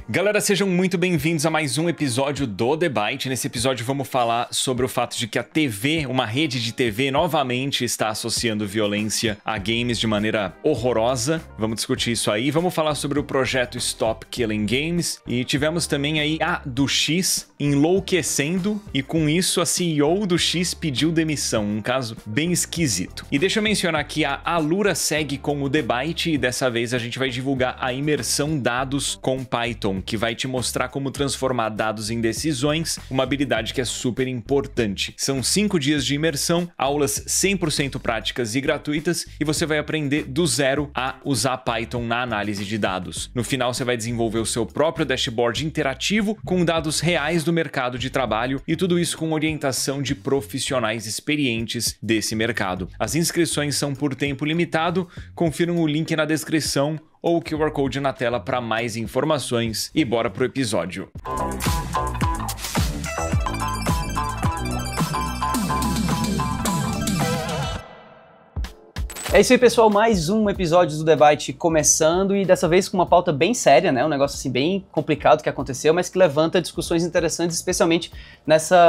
Galera, sejam muito bem-vindos a mais um episódio do The Byte. Nesse episódio vamos falar sobre o fato de que a TV, uma rede de TV, novamente está associando violência a games de maneira horrorosa. Vamos discutir isso aí. Vamos falar sobre o projeto Stop Killing Games. E tivemos também aí a do X enlouquecendo e com isso a CEO do X pediu demissão. Um caso bem esquisito. E deixa eu mencionar que a Alura segue com o The Byte e dessa vez a gente vai divulgar a imersão dados com Python, que vai te mostrar como transformar dados em decisões, uma habilidade que é super importante. São 5 dias de imersão, aulas 100% práticas e gratuitas, e você vai aprender do zero a usar Python na análise de dados. No final, você vai desenvolver o seu próprio dashboard interativo com dados reais do mercado de trabalho e tudo isso com orientação de profissionais experientes desse mercado. As inscrições são por tempo limitado, confiram o link na descrição ou o QR Code na tela para mais informações e bora pro episódio. É isso aí, pessoal, mais um episódio do The Byte começando e dessa vez com uma pauta bem séria, né? Um negócio assim bem complicado que aconteceu, mas que levanta discussões interessantes, especialmente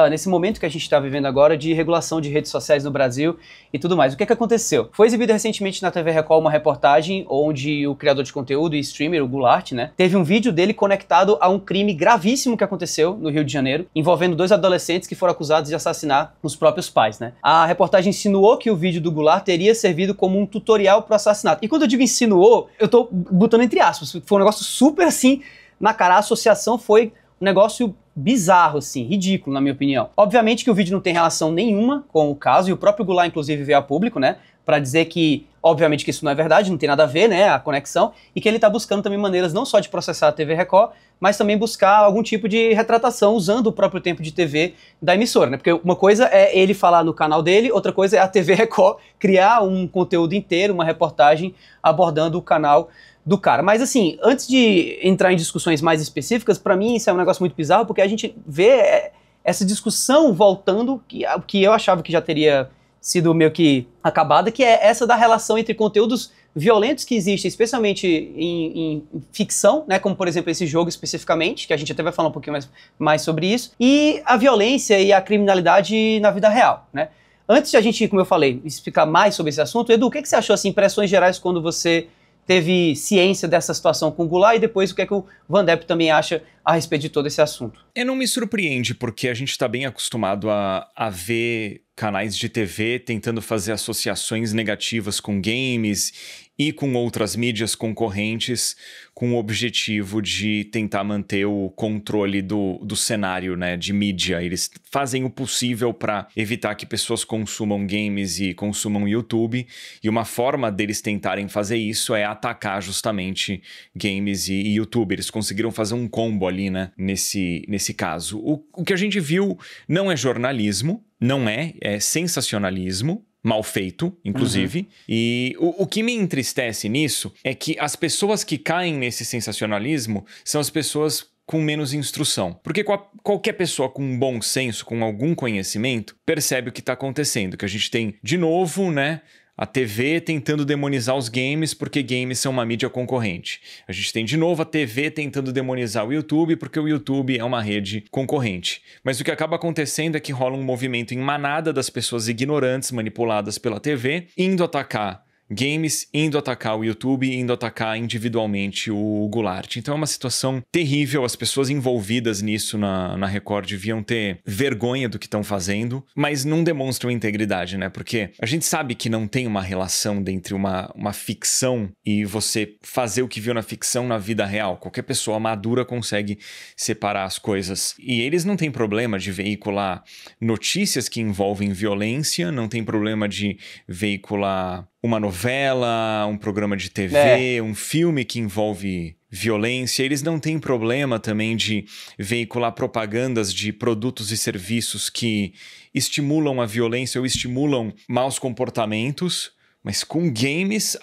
nesse momento que a gente está vivendo agora de regulação de redes sociais no Brasil e tudo mais. O que é que aconteceu? Foi exibida recentemente na TV Record uma reportagem onde o criador de conteúdo e streamer, o Goulart, né? Teve um vídeo dele conectado a um crime gravíssimo que aconteceu no Rio de Janeiro, envolvendo 2 adolescentes que foram acusados de assassinar os próprios pais, né? A reportagem insinuou que o vídeo do Goulart teria servido como um tutorial pro assassinato. E quando eu digo insinuou, eu tô botando entre aspas. Foi um negócio super assim, na cara. A associação foi um negócio bizarro, assim, ridículo, na minha opinião. Obviamente que o vídeo não tem relação nenhuma com o caso, e o próprio Goulart, inclusive, veio a público, né, pra dizer que, obviamente, que isso não é verdade, não tem nada a ver, né, a conexão, e que ele tá buscando também maneiras não só de processar a TV Record, mas também buscar algum tipo de retratação usando o próprio tempo de TV da emissora, né, porque uma coisa é ele falar no canal dele, outra coisa é a TV Record criar um conteúdo inteiro, uma reportagem abordando o canal do cara. Mas assim, antes de entrar em discussões mais específicas, pra mim isso é um negócio muito bizarro, porque a gente vê essa discussão voltando, que eu achava que já teria sido meio que acabada, que é essa da relação entre conteúdos violentos que existem, especialmente em ficção, né, como por exemplo esse jogo especificamente, que a gente até vai falar um pouquinho mais sobre isso, e a violência e a criminalidade na vida real, né. Antes de a gente, como eu falei, explicar mais sobre esse assunto, Edu, o que você achou, assim, impressões gerais quando você teve ciência dessa situação com o Goulart e depois o que é que o Van Depp também acha a respeito de todo esse assunto? Não me surpreende, porque a gente está bem acostumado a ver canais de TV tentando fazer associações negativas com games e com outras mídias concorrentes com o objetivo de tentar manter o controle do cenário, né, de mídia. Eles fazem o possível para evitar que pessoas consumam games e consumam YouTube, e uma forma deles tentarem fazer isso é atacar justamente games e YouTube. Eles conseguiram fazer um combo ali, né, nesse caso. O que a gente viu não é jornalismo, não é sensacionalismo, mal feito, inclusive. E o que me entristece nisso é que as pessoas que caem nesse sensacionalismo são as pessoas com menos instrução. Porque qualquer pessoa com bom senso, com algum conhecimento, percebe o que está acontecendo. Que a gente tem, de novo, né, a TV tentando demonizar os games porque games são uma mídia concorrente. A gente tem de novo a TV tentando demonizar o YouTube porque o YouTube é uma rede concorrente. Mas o que acaba acontecendo é que rola um movimento em manada das pessoas ignorantes manipuladas pela TV, indo atacar games, indo atacar o YouTube, indo atacar individualmente o Goulart. Então é uma situação terrível, as pessoas envolvidas nisso na Record deviam ter vergonha do que estão fazendo, mas não demonstram integridade, né? Porque a gente sabe que não tem uma relação entre uma ficção e você fazer o que viu na ficção na vida real. Qualquer pessoa madura consegue separar as coisas. E eles não têm problema de veicular notícias que envolvem violência, não tem problema de veicular uma novela, um programa de TV, um filme que envolve violência. Eles não têm problema também de veicular propagandas de produtos e serviços que estimulam a violência ou estimulam maus comportamentos. Mas com games,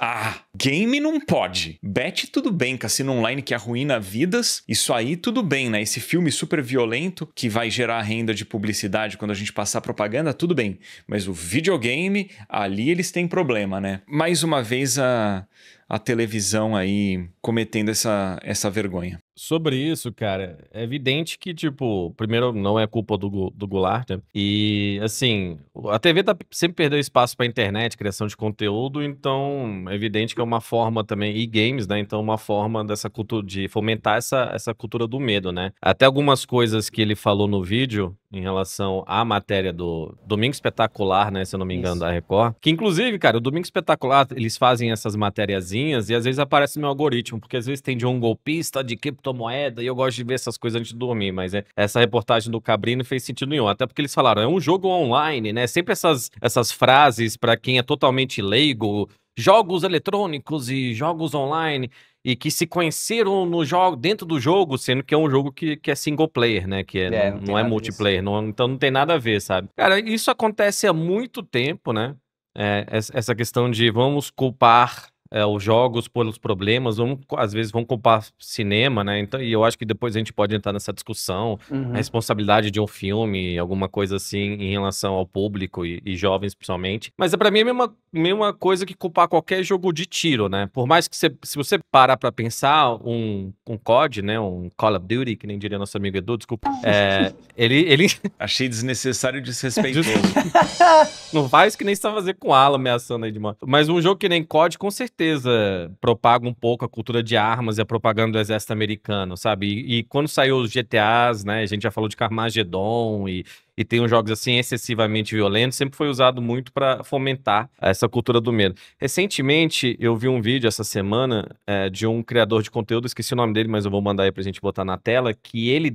Game não pode. Bet tudo bem, cassino online que arruína vidas, isso aí tudo bem, né? Esse filme super violento que vai gerar renda de publicidade quando a gente passar propaganda, tudo bem. Mas o videogame, ali eles têm problema, né? Mais uma vez a televisão aí cometendo essa vergonha. Sobre isso, cara, é evidente que, tipo, primeiro, não é culpa do Goulart, né? E, assim, a TV sempre perdeu espaço pra internet, criação de conteúdo, então é evidente que é uma forma também, e games, né? Então, uma forma dessa cultura, de fomentar essa cultura do medo, né? Até algumas coisas que ele falou no vídeo, em relação à matéria do Domingo Espetacular, né, se eu não me engano, da Record, que inclusive, cara, o Domingo Espetacular, eles fazem essas matériazinhas e às vezes aparece no meu algoritmo, porque às vezes tem de um golpista, de criptomoeda, e eu gosto de ver essas coisas antes de dormir, mas essa reportagem do Cabrini não fez sentido nenhum, até porque eles falaram, é um jogo online, né, sempre essas frases pra quem é totalmente leigo, jogos eletrônicos e jogos online, e que se conheceram no jogo, dentro do jogo, sendo que é um jogo que é single player, né? Que não é multiplayer, então não tem nada a ver, sabe? Cara, isso acontece há muito tempo, né? Essa questão de vamos culpar os jogos pelos problemas, às vezes vão culpar cinema, né? Então, e eu acho que depois a gente pode entrar nessa discussão, a responsabilidade de um filme, alguma coisa assim, em relação ao público e jovens, principalmente. Mas pra mim é a mesma coisa que culpar qualquer jogo de tiro, né? Por mais que se você parar pra pensar, um COD, né? Um Call of Duty, que nem diria nosso amigo Edu, desculpa. Ele... Achei desnecessário e desrespeitoso. Não faz que nem você tá fazendo com o Alan ameaçando aí de moto. Mas um jogo que nem COD, com certeza, propaga um pouco a cultura de armas e a propaganda do exército americano, sabe? E quando saiu os GTAs, né? A gente já falou de Carmageddon e tem uns jogos assim excessivamente violentos, sempre foi usado muito para fomentar essa cultura do medo. Recentemente, eu vi um vídeo essa semana de um criador de conteúdo, esqueci o nome dele, mas eu vou mandar aí pra gente botar na tela, que ele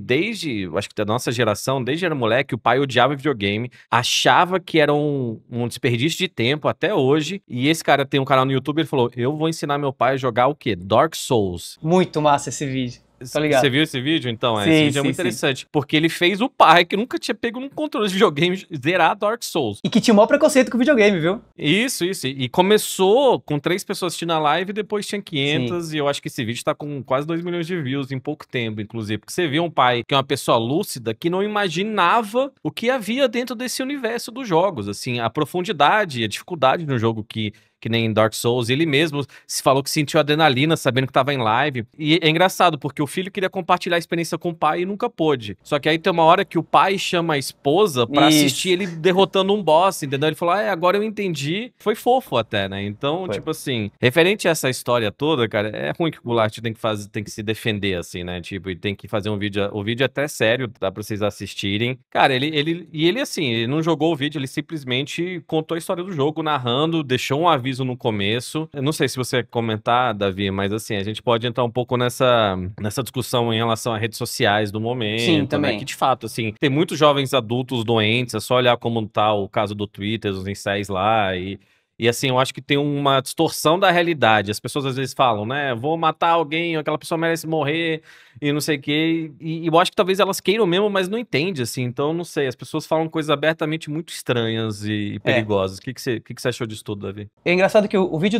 acho que da nossa geração, desde era moleque, o pai odiava videogame, achava que era um desperdício de tempo até hoje, e esse cara tem um canal no YouTube, ele falou, eu vou ensinar meu pai a jogar o quê? Dark Souls. Muito massa esse vídeo. Você viu esse vídeo, então? Sim, esse vídeo é muito interessante. Porque ele fez o pai, que nunca tinha pego num controle de videogame, zerar Dark Souls. E que tinha o maior preconceito com o videogame, viu? Isso. E começou com 3 pessoas assistindo a live, e depois tinha 500. Sim. E eu acho que esse vídeo tá com quase 2 milhões de views em pouco tempo, inclusive. Porque você vê um pai que é uma pessoa lúcida, que não imaginava o que havia dentro desse universo dos jogos. Assim, a profundidade, a dificuldade no jogo que nem Dark Souls, ele mesmo se falou que sentiu adrenalina sabendo que tava em live. E é engraçado, porque o filho queria compartilhar a experiência com o pai e nunca pôde. Só que aí tem uma hora que o pai chama a esposa pra assistir ele derrotando um boss, entendeu? Ele falou, agora eu entendi. Foi fofo até, né? Então, tipo assim, referente a essa história toda, cara, é ruim que o Goulart tem que se defender, assim, né? Tipo, e tem que fazer um vídeo. O vídeo é até sério, dá pra vocês assistirem. Cara, ele assim, ele não jogou o vídeo, ele simplesmente contou a história do jogo, narrando, deixou um aviso no começo. Eu não sei se você quer comentar, Davi, mas assim, a gente pode entrar um pouco nessa discussão em relação às redes sociais do momento. Sim, também. Né? Que de fato, assim, tem muitos jovens adultos doentes, é só olhar como tá o caso do Twitter, os incels lá e assim, eu acho que tem uma distorção da realidade. As pessoas às vezes falam, né? Vou matar alguém, aquela pessoa merece morrer e não sei o quê. E eu acho que talvez elas queiram mesmo, mas não entende, assim. Então, não sei. As pessoas falam coisas abertamente muito estranhas e perigosas. O que você achou disso tudo, Davi? É engraçado que o vídeo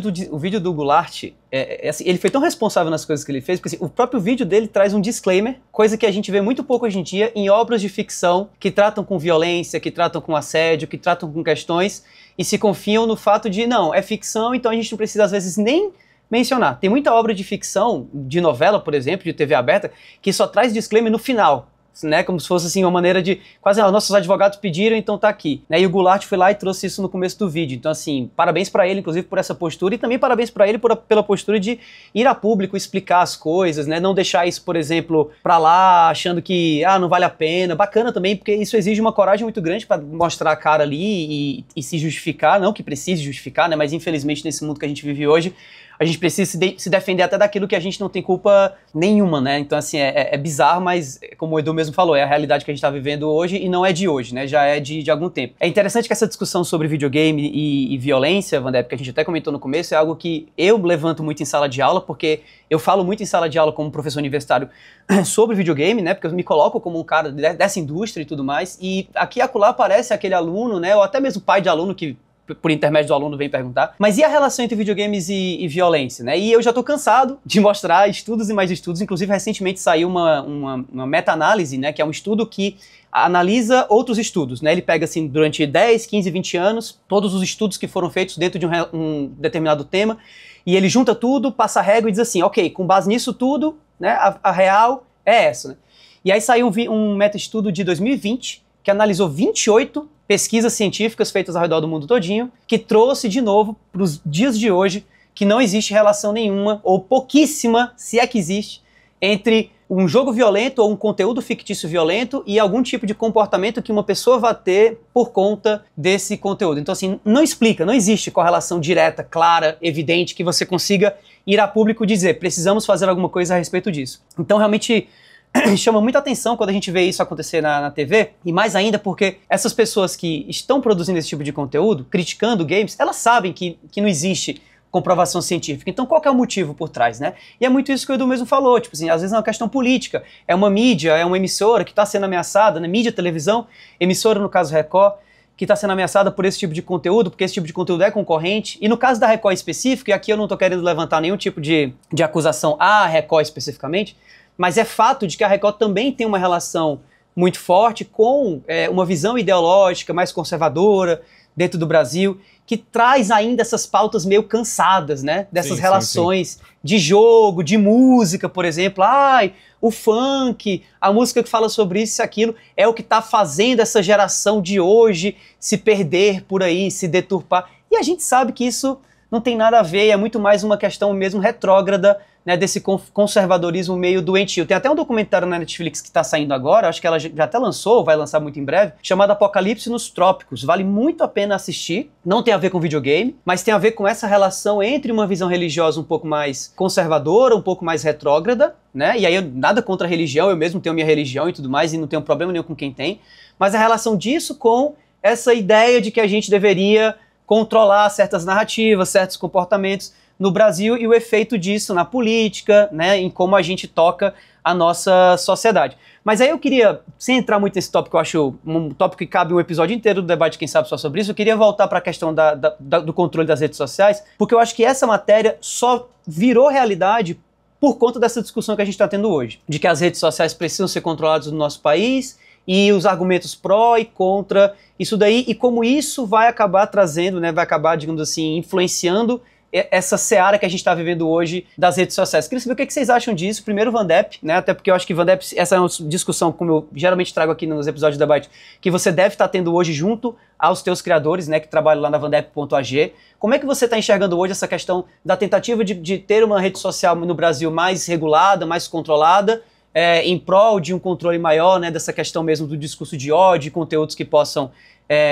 do Goulart, assim, ele foi tão responsável nas coisas que ele fez, porque assim, o próprio vídeo dele traz um disclaimer, coisa que a gente vê muito pouco hoje em dia em obras de ficção que tratam com violência, que tratam com assédio, que tratam com questões e se confiam no fato de, não, é ficção, então a gente não precisa às vezes nem mencionar. Tem muita obra de ficção, de novela, por exemplo, de TV aberta, que só traz disclaimer no final, né, como se fosse assim uma maneira de quase, nossos advogados pediram, então tá aqui, né, e o Goulart foi lá e trouxe isso no começo do vídeo. Então assim, parabéns pra ele, inclusive, por essa postura, e também parabéns pra ele pela postura de ir a público, explicar as coisas, né, não deixar isso, por exemplo, pra lá, achando que, não vale a pena. Bacana também, porque isso exige uma coragem muito grande pra mostrar a cara ali e se justificar, não que precise justificar, né, mas infelizmente nesse mundo que a gente vive hoje, a gente precisa se defender até daquilo que a gente não tem culpa nenhuma, né? Então, assim, é bizarro, mas, como o Edu mesmo falou, é a realidade que a gente tá vivendo hoje e não é de hoje, né? Já é de algum tempo. É interessante que essa discussão sobre videogame e violência, Vandep, que a gente até comentou no começo, é algo que eu levanto muito em sala de aula, porque eu falo muito em sala de aula como professor universitário sobre videogame, né? Porque eu me coloco como um cara dessa indústria e tudo mais, e aqui e acolá aparece aquele aluno, né? Ou até mesmo pai de aluno que por intermédio do aluno, vem perguntar. Mas e a relação entre videogames e violência, né? E eu já tô cansado de mostrar estudos e mais estudos. Inclusive, recentemente saiu uma meta-análise, né? Que é um estudo que analisa outros estudos, né? Ele pega, assim, durante 10, 15, 20 anos, todos os estudos que foram feitos dentro de um determinado tema, e ele junta tudo, passa a régua e diz assim, ok, com base nisso tudo, né, a real é essa, né? E aí saiu um meta-estudo de 2020, que analisou 28 pesquisas científicas feitas ao redor do mundo todinho, que trouxe de novo para os dias de hoje que não existe relação nenhuma, ou pouquíssima, se é que existe, entre um jogo violento ou um conteúdo fictício violento e algum tipo de comportamento que uma pessoa vai ter por conta desse conteúdo. Então, assim, não explica, não existe correlação direta, clara, evidente, que você consiga ir a público e dizer, precisamos fazer alguma coisa a respeito disso. Então, realmente, chama muita atenção quando a gente vê isso acontecer na TV, e mais ainda porque essas pessoas que estão produzindo esse tipo de conteúdo, criticando games, elas sabem que não existe comprovação científica. Então, qual que é o motivo por trás, né? E é muito isso que o Edu mesmo falou, tipo assim, às vezes é uma questão política, é uma mídia, é uma emissora que está sendo ameaçada, né? Mídia, televisão, emissora, no caso Record, que está sendo ameaçada por esse tipo de conteúdo, porque esse tipo de conteúdo é concorrente. E no caso da Record específico, e aqui eu não estou querendo levantar nenhum tipo de acusação à Record especificamente, mas é fato de que a Record também tem uma relação muito forte com uma visão ideológica mais conservadora dentro do Brasil, que traz ainda essas pautas meio cansadas, né? Dessas relações de jogo, de música, por exemplo. Ai, o funk, a música que fala sobre isso e aquilo, é o que está fazendo essa geração de hoje se perder por aí, se deturpar. E a gente sabe que isso não tem nada a ver, é muito mais uma questão mesmo retrógrada, né, desse conservadorismo meio doentio. Tem até um documentário na Netflix que está saindo agora, acho que ela já até lançou, vai lançar muito em breve, chamado Apocalipse nos Trópicos. Vale muito a pena assistir. Não tem a ver com videogame, mas tem a ver com essa relação entre uma visão religiosa um pouco mais conservadora, um pouco mais retrógrada, né? E aí nada contra a religião, eu mesmo tenho minha religião e tudo mais, e não tenho problema nenhum com quem tem, mas a relação disso com essa ideia de que a gente deveria controlar certas narrativas, certos comportamentos no Brasil e o efeito disso na política, né, em como a gente toca a nossa sociedade. Mas aí eu queria, sem entrar muito nesse tópico, eu acho um tópico que cabe um episódio inteiro do debate, quem sabe só sobre isso, eu queria voltar para a questão do controle das redes sociais, porque eu acho que essa matéria só virou realidade por conta dessa discussão que a gente está tendo hoje, de que as redes sociais precisam ser controladas no nosso país, e os argumentos pró e contra isso daí, e como isso vai acabar trazendo, né, vai acabar, digamos assim, influenciando essa seara que a gente está vivendo hoje das redes sociais. Queria saber o que vocês acham disso. Primeiro, Vandep, né? Até porque eu acho que Vandep, essa é uma discussão, como eu geralmente trago aqui nos episódios de debate, que você deve estar tendo hoje junto aos teus criadores, né? Que trabalham lá na Vandep.ag. Como é que você está enxergando hoje essa questão da tentativa de ter uma rede social no Brasil mais regulada, mais controlada, em prol de um controle maior, né? Dessa questão mesmo do discurso de ódio, conteúdos que possam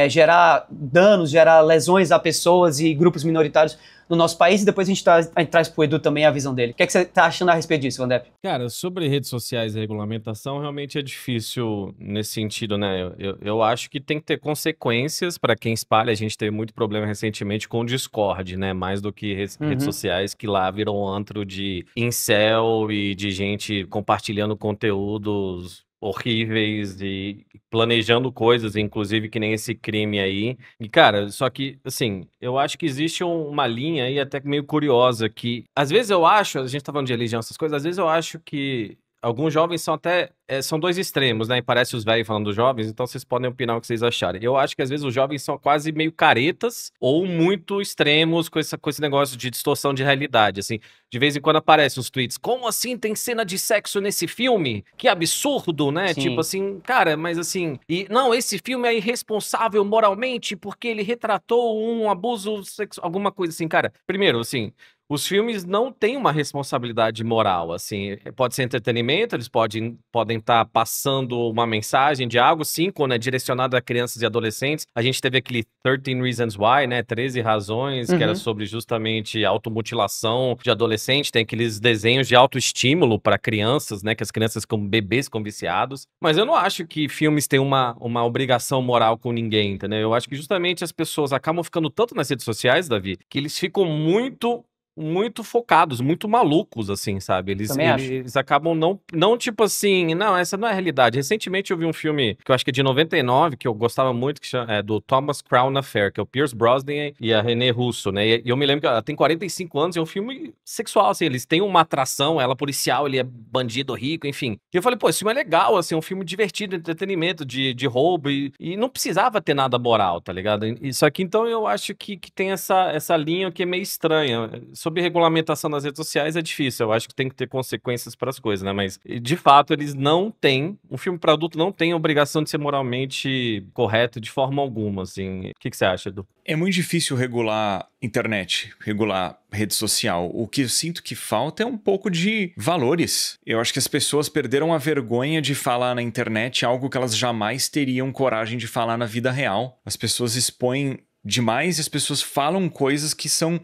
gerar danos, gerar lesões a pessoas e grupos minoritários no nosso país, e depois a gente traz pro Edu também a visão dele. O que você tá achando a respeito disso, Vandep? Cara, sobre redes sociais e regulamentação, realmente é difícil nesse sentido, né? Eu acho que tem que ter consequências para quem espalha. A gente teve muito problema recentemente com o Discord, né? Mais do que redes sociais, que lá viram um antro de incel e de gente compartilhando conteúdos horríveis e planejando coisas, inclusive que nem esse crime aí. E, cara, só que, assim, eu acho que existe uma linha aí até meio curiosa que, às vezes eu acho, a gente tá falando de religião, essas coisas, às vezes eu acho que alguns jovens são até, são dois extremos, né? E parece os velhos falando dos jovens, então vocês podem opinar o que vocês acharem. Eu acho que às vezes os jovens são quase meio caretas ou muito extremos com esse negócio de distorção de realidade, assim. De vez em quando aparecem uns tweets, como assim tem cena de sexo nesse filme? Que absurdo, né? Sim. Tipo assim, cara, mas assim... E não, esse filme é irresponsável moralmente porque ele retratou um abuso sexual, alguma coisa assim, cara. Primeiro, assim... Os filmes não têm uma responsabilidade moral, assim, pode ser entretenimento, eles podem estar passando uma mensagem de algo, sim, quando é direcionado a crianças e adolescentes. A gente teve aquele 13 Reasons Why, né, 13 razões, que era sobre justamente automutilação de adolescente, tem aqueles desenhos de autoestímulo para crianças, né, que as crianças como bebês ficam viciados. Mas eu não acho que filmes têm uma obrigação moral com ninguém, entendeu? Eu acho que justamente as pessoas acabam ficando tanto nas redes sociais, Davi, que eles ficam muito muito focados, muito malucos, assim, sabe? Eles acabam não tipo assim, não, essa não é a realidade. Recentemente eu vi um filme que eu acho que é de 99, que eu gostava muito, que é do Thomas Crown Affair, que é o Pierce Brosnan e a René Russo, né? E eu me lembro que ela tem 45 anos, é um filme sexual, assim, eles têm uma atração, ela é policial, ele é bandido rico, enfim. E eu falei, pô, esse filme é legal, assim, é um filme divertido, entretenimento, de roubo, e não precisava ter nada moral, tá ligado? Só que então eu acho que tem essa linha que é meio estranha. Sobre regulamentação nas redes sociais é difícil, eu acho que tem que ter consequências para as coisas, né? Mas, de fato, eles não têm, um filme para adulto não tem a obrigação de ser moralmente correto de forma alguma, assim. O que você acha, Edu? É muito difícil regular internet, regular rede social. O que eu sinto que falta é um pouco de valores. Eu acho que as pessoas perderam a vergonha de falar na internet algo que elas jamais teriam coragem de falar na vida real. As pessoas expõem demais e as pessoas falam coisas que são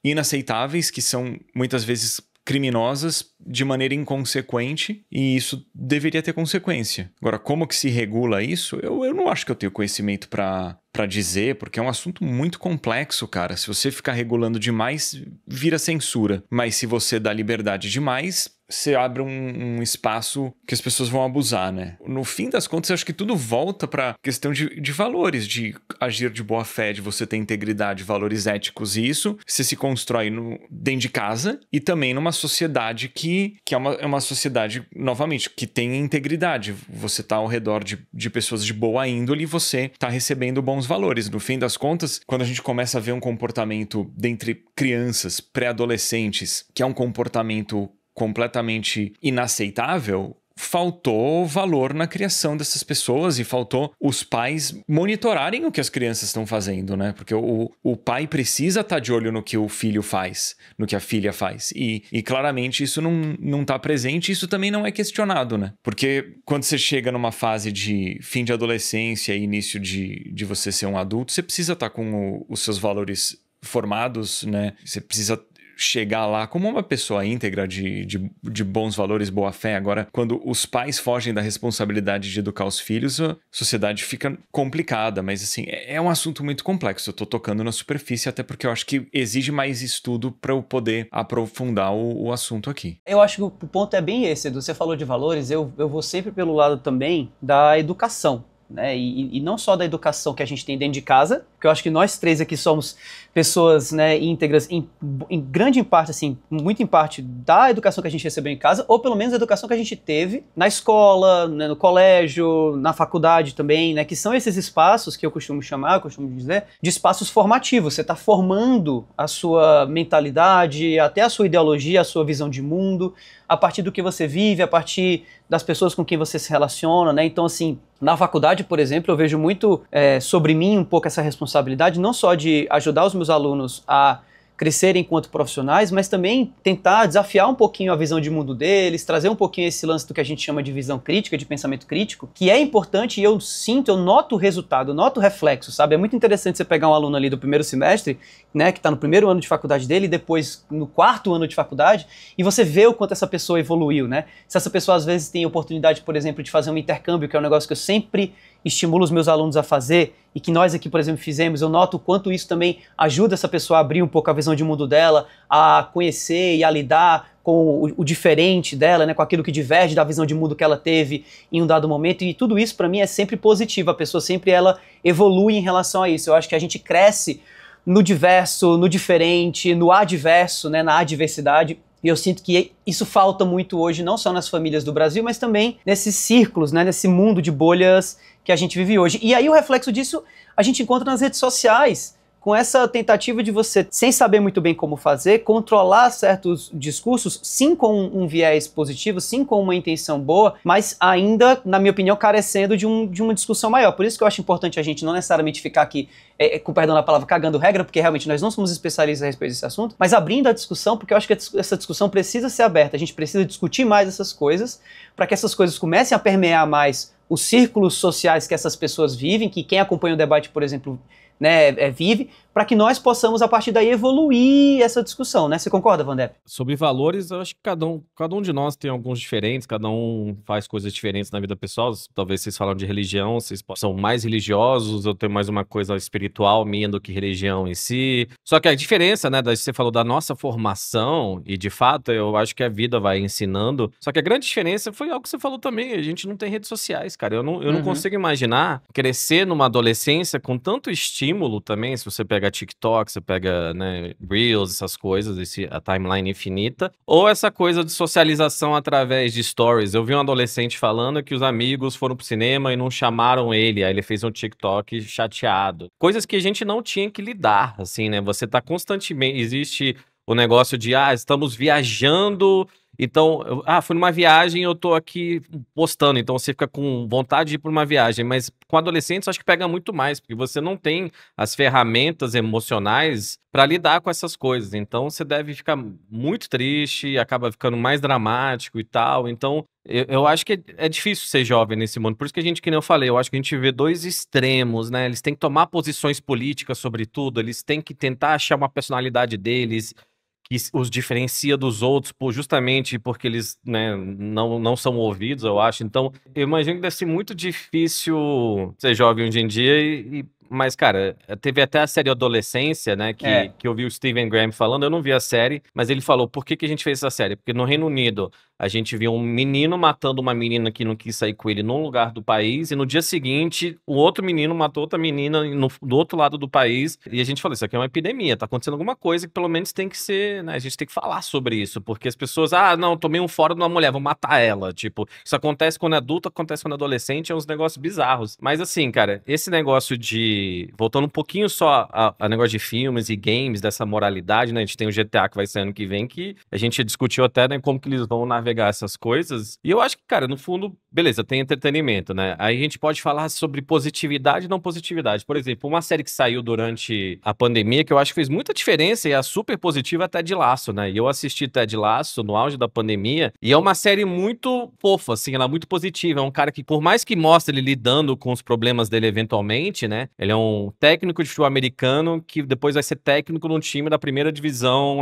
inaceitáveis, que são muitas vezes criminosas de maneira inconsequente, e isso deveria ter consequência. Agora, como que se regula isso? Eu não acho que eu tenho conhecimento para dizer, porque é um assunto muito complexo, cara. Se você ficar regulando demais, vira censura. Mas se você dá liberdade demais, você abre um espaço que as pessoas vão abusar, né? No fim das contas, eu acho que tudo volta pra questão de valores, de agir de boa fé, de você ter integridade, valores éticos. E isso você se constrói dentro de casa e também numa sociedade que é uma sociedade, novamente, que tem integridade. Você tá ao redor de pessoas de boa índole e você tá recebendo bons valores. No fim das contas, quando a gente começa a ver um comportamento dentre crianças, pré-adolescentes, que é um comportamento completamente inaceitável, faltou valor na criação dessas pessoas e faltou os pais monitorarem o que as crianças estão fazendo, né? Porque o pai precisa estar de olho no que o filho faz, no que a filha faz. E claramente isso não está presente, e isso também não é questionado, né? Porque quando você chega numa fase de fim de adolescência e início de você ser um adulto, você precisa estar com os seus valores formados, né? Você precisa chegar lá como uma pessoa íntegra de bons valores, boa fé. Agora, quando os pais fogem da responsabilidade de educar os filhos, a sociedade fica complicada. Mas, assim, é um assunto muito complexo. Eu tô tocando na superfície, até porque eu acho que exige mais estudo para eu poder aprofundar o assunto aqui. Eu acho que o ponto é bem esse, Edu. Você falou de valores, eu vou sempre pelo lado também da educação, né? E não só da educação que a gente tem dentro de casa, porque eu acho que nós três aqui somos pessoas, né, íntegras em grande parte, assim, muito em parte da educação que a gente recebeu em casa, ou pelo menos a educação que a gente teve na escola, né, no colégio, na faculdade também, né, que são esses espaços que eu costumo dizer, de espaços formativos. Você está formando a sua mentalidade, até a sua ideologia, a sua visão de mundo, a partir do que você vive, a partir das pessoas com quem você se relaciona, né? Então, assim, na faculdade, por exemplo, eu vejo muito sobre mim um pouco essa responsabilidade, não só de ajudar os meus alunos a crescerem enquanto profissionais, mas também tentar desafiar um pouquinho a visão de mundo deles, trazer um pouquinho esse lance do que a gente chama de visão crítica, de pensamento crítico, que é importante e eu noto o resultado, eu noto o reflexo, sabe? É muito interessante você pegar um aluno ali do primeiro semestre, né, que está no primeiro ano de faculdade dele, e depois no quarto ano de faculdade, e você vê o quanto essa pessoa evoluiu, né? Se essa pessoa às vezes tem oportunidade, por exemplo, de fazer um intercâmbio, que é um negócio que eu sempre estimulo os meus alunos a fazer, e que nós aqui, por exemplo, fizemos, eu noto o quanto isso também ajuda essa pessoa a abrir um pouco a visão de mundo dela, a conhecer e a lidar com o diferente dela, né, com aquilo que diverge da visão de mundo que ela teve em um dado momento, e tudo isso para mim é sempre positivo, a pessoa sempre ela evolui em relação a isso. Eu acho que a gente cresce no diverso, no diferente, no adverso, né, na adversidade. E eu sinto que isso falta muito hoje, não só nas famílias do Brasil, mas também nesses círculos, né, nesse mundo de bolhas que a gente vive hoje. E aí o reflexo disso a gente encontra nas redes sociais, com essa tentativa de você, sem saber muito bem como fazer, controlar certos discursos, sim com um viés positivo, sim com uma intenção boa, mas ainda, na minha opinião, carecendo de uma discussão maior. Por isso que eu acho importante a gente não necessariamente ficar aqui, com perdão da palavra, cagando regra, porque realmente nós não somos especialistas a respeito desse assunto, mas abrindo a discussão, porque eu acho que essa discussão precisa ser aberta. A gente precisa discutir mais essas coisas, para que essas coisas comecem a permear mais os círculos sociais que essas pessoas vivem, que quem acompanha o debate, por exemplo, né, vive, para que nós possamos, a partir daí, evoluir essa discussão, né? Você concorda, Vandep? Sobre valores, eu acho que cada um de nós tem alguns diferentes, cada um faz coisas diferentes na vida pessoal. Talvez vocês falam de religião, vocês são mais religiosos, eu tenho mais uma coisa espiritual minha do que religião em si. Só que a diferença, né, você falou da nossa formação, e de fato eu acho que a vida vai ensinando. Só que a grande diferença foi algo que você falou também, a gente não tem redes sociais, cara. Eu não consigo imaginar crescer numa adolescência com tanto estímulo também, se você pega TikTok, você pega, né, Reels, essas coisas, a timeline infinita, ou essa coisa de socialização através de stories. Eu vi um adolescente falando que os amigos foram pro cinema e não chamaram ele, aí ele fez um TikTok chateado. Coisas que a gente não tinha que lidar, assim, né? Você tá constantemente... Existe o negócio de, estamos viajando... Então, fui numa viagem, eu tô aqui postando, então você fica com vontade de ir para uma viagem, mas com adolescentes eu acho que pega muito mais, porque você não tem as ferramentas emocionais para lidar com essas coisas, então você deve ficar muito triste, acaba ficando mais dramático e tal, então eu acho que é difícil ser jovem nesse mundo, por isso que a gente, que nem eu falei, eu acho que a gente vê dois extremos, né, eles têm que tomar posições políticas sobre tudo, eles têm que tentar achar uma personalidade deles, que os diferencia dos outros justamente porque eles, né, não são ouvidos, eu acho. Então, eu imagino que deve ser muito difícil ser jovem hoje em dia mas, cara, teve até a série Adolescência, né, que eu vi o Stephen Graham falando, eu não vi a série, mas ele falou, por que a gente fez essa série? Porque no Reino Unido, a gente viu um menino matando uma menina que não quis sair com ele num lugar do país, e no dia seguinte, o outro menino matou outra menina do outro lado do país, e a gente falou, isso aqui é uma epidemia, tá acontecendo alguma coisa que pelo menos tem que ser, né, a gente tem que falar sobre isso, porque as pessoas, não, tomei um fora de uma mulher, vou matar ela, tipo, isso acontece quando é adulto, acontece quando é adolescente, é uns negócios bizarros. Mas assim, cara, esse negócio voltando um pouquinho só a negócio de filmes e games, dessa moralidade, né, a gente tem o GTA que vai ser ano que vem, que a gente discutiu até, né, como que eles vão navegar essas coisas, e eu acho que, cara, no fundo, beleza, tem entretenimento, né, aí a gente pode falar sobre positividade e não positividade. Por exemplo, uma série que saiu durante a pandemia, que eu acho que fez muita diferença e é super positiva, é Ted Lasso, né, e eu assisti Ted Lasso no auge da pandemia, e é uma série muito fofa, assim, ela é muito positiva, é um cara que, por mais que mostre ele lidando com os problemas dele eventualmente, né, ele é um técnico de futebol americano que depois vai ser técnico num time da primeira divisão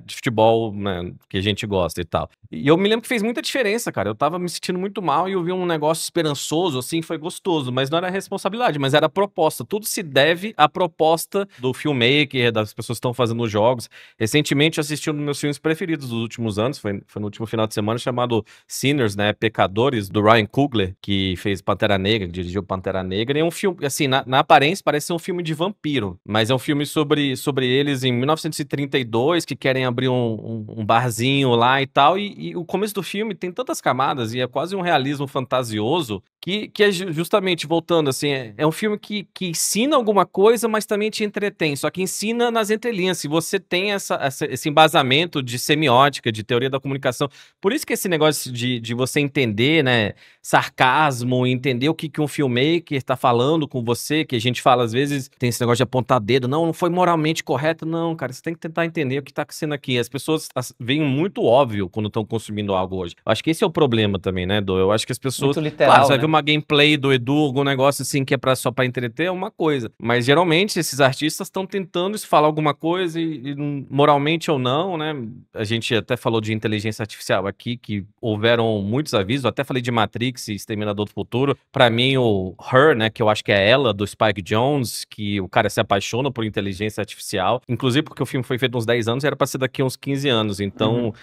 de futebol, né, que a gente gosta e tal. E eu me lembro que fez muita diferença, cara. Eu tava me sentindo muito mal e eu vi um negócio esperançoso, assim, foi gostoso, mas não era responsabilidade, mas era a proposta. Tudo se deve à proposta do filmmaker, das pessoas que estão fazendo os jogos. Recentemente eu assisti um dos meus filmes preferidos dos últimos anos, foi no último final de semana, chamado Sinners, né, Pecadores, do Ryan Coogler, que fez Pantera Negra, que dirigiu Pantera Negra, e é um filme, assim, na aparência parece ser um filme de vampiro, mas é um filme sobre eles em 1932, que querem abrir um barzinho lá e tal, e o começo do filme tem tantas camadas, e é quase um realismo fantasioso, que é justamente, voltando, assim, é um filme que ensina alguma coisa, mas também te entretém, só que ensina nas entrelinhas, se você tem esse embasamento de semiótica, de teoria da comunicação, por isso que esse negócio de você entender, né, sarcasmo, entender o que um filmmaker tá falando com você, que a gente fala, às vezes, tem esse negócio de apontar dedo, não foi moralmente correto, não, cara, você tem que tentar entender o que tá acontecendo aqui, as pessoas veem muito óbvio quando estão consumindo algo hoje, eu acho que esse é o problema também, né, Edu, eu acho que as pessoas, muito literal, claro, você vai né? ver uma gameplay do Edu, algum negócio assim que é só pra entreter, é uma coisa, mas geralmente esses artistas estão tentando falar alguma coisa e moralmente ou não, né, a gente até falou de inteligência artificial aqui, que houveram muitos avisos, até falei de Matrix e Exterminador do Futuro, pra mim o Her, né, que eu acho que é ela, do Spike Jonze, que o cara se apaixona por inteligência artificial, inclusive porque o filme foi feito uns 10 anos e era pra ser daqui a uns 15 anos, então...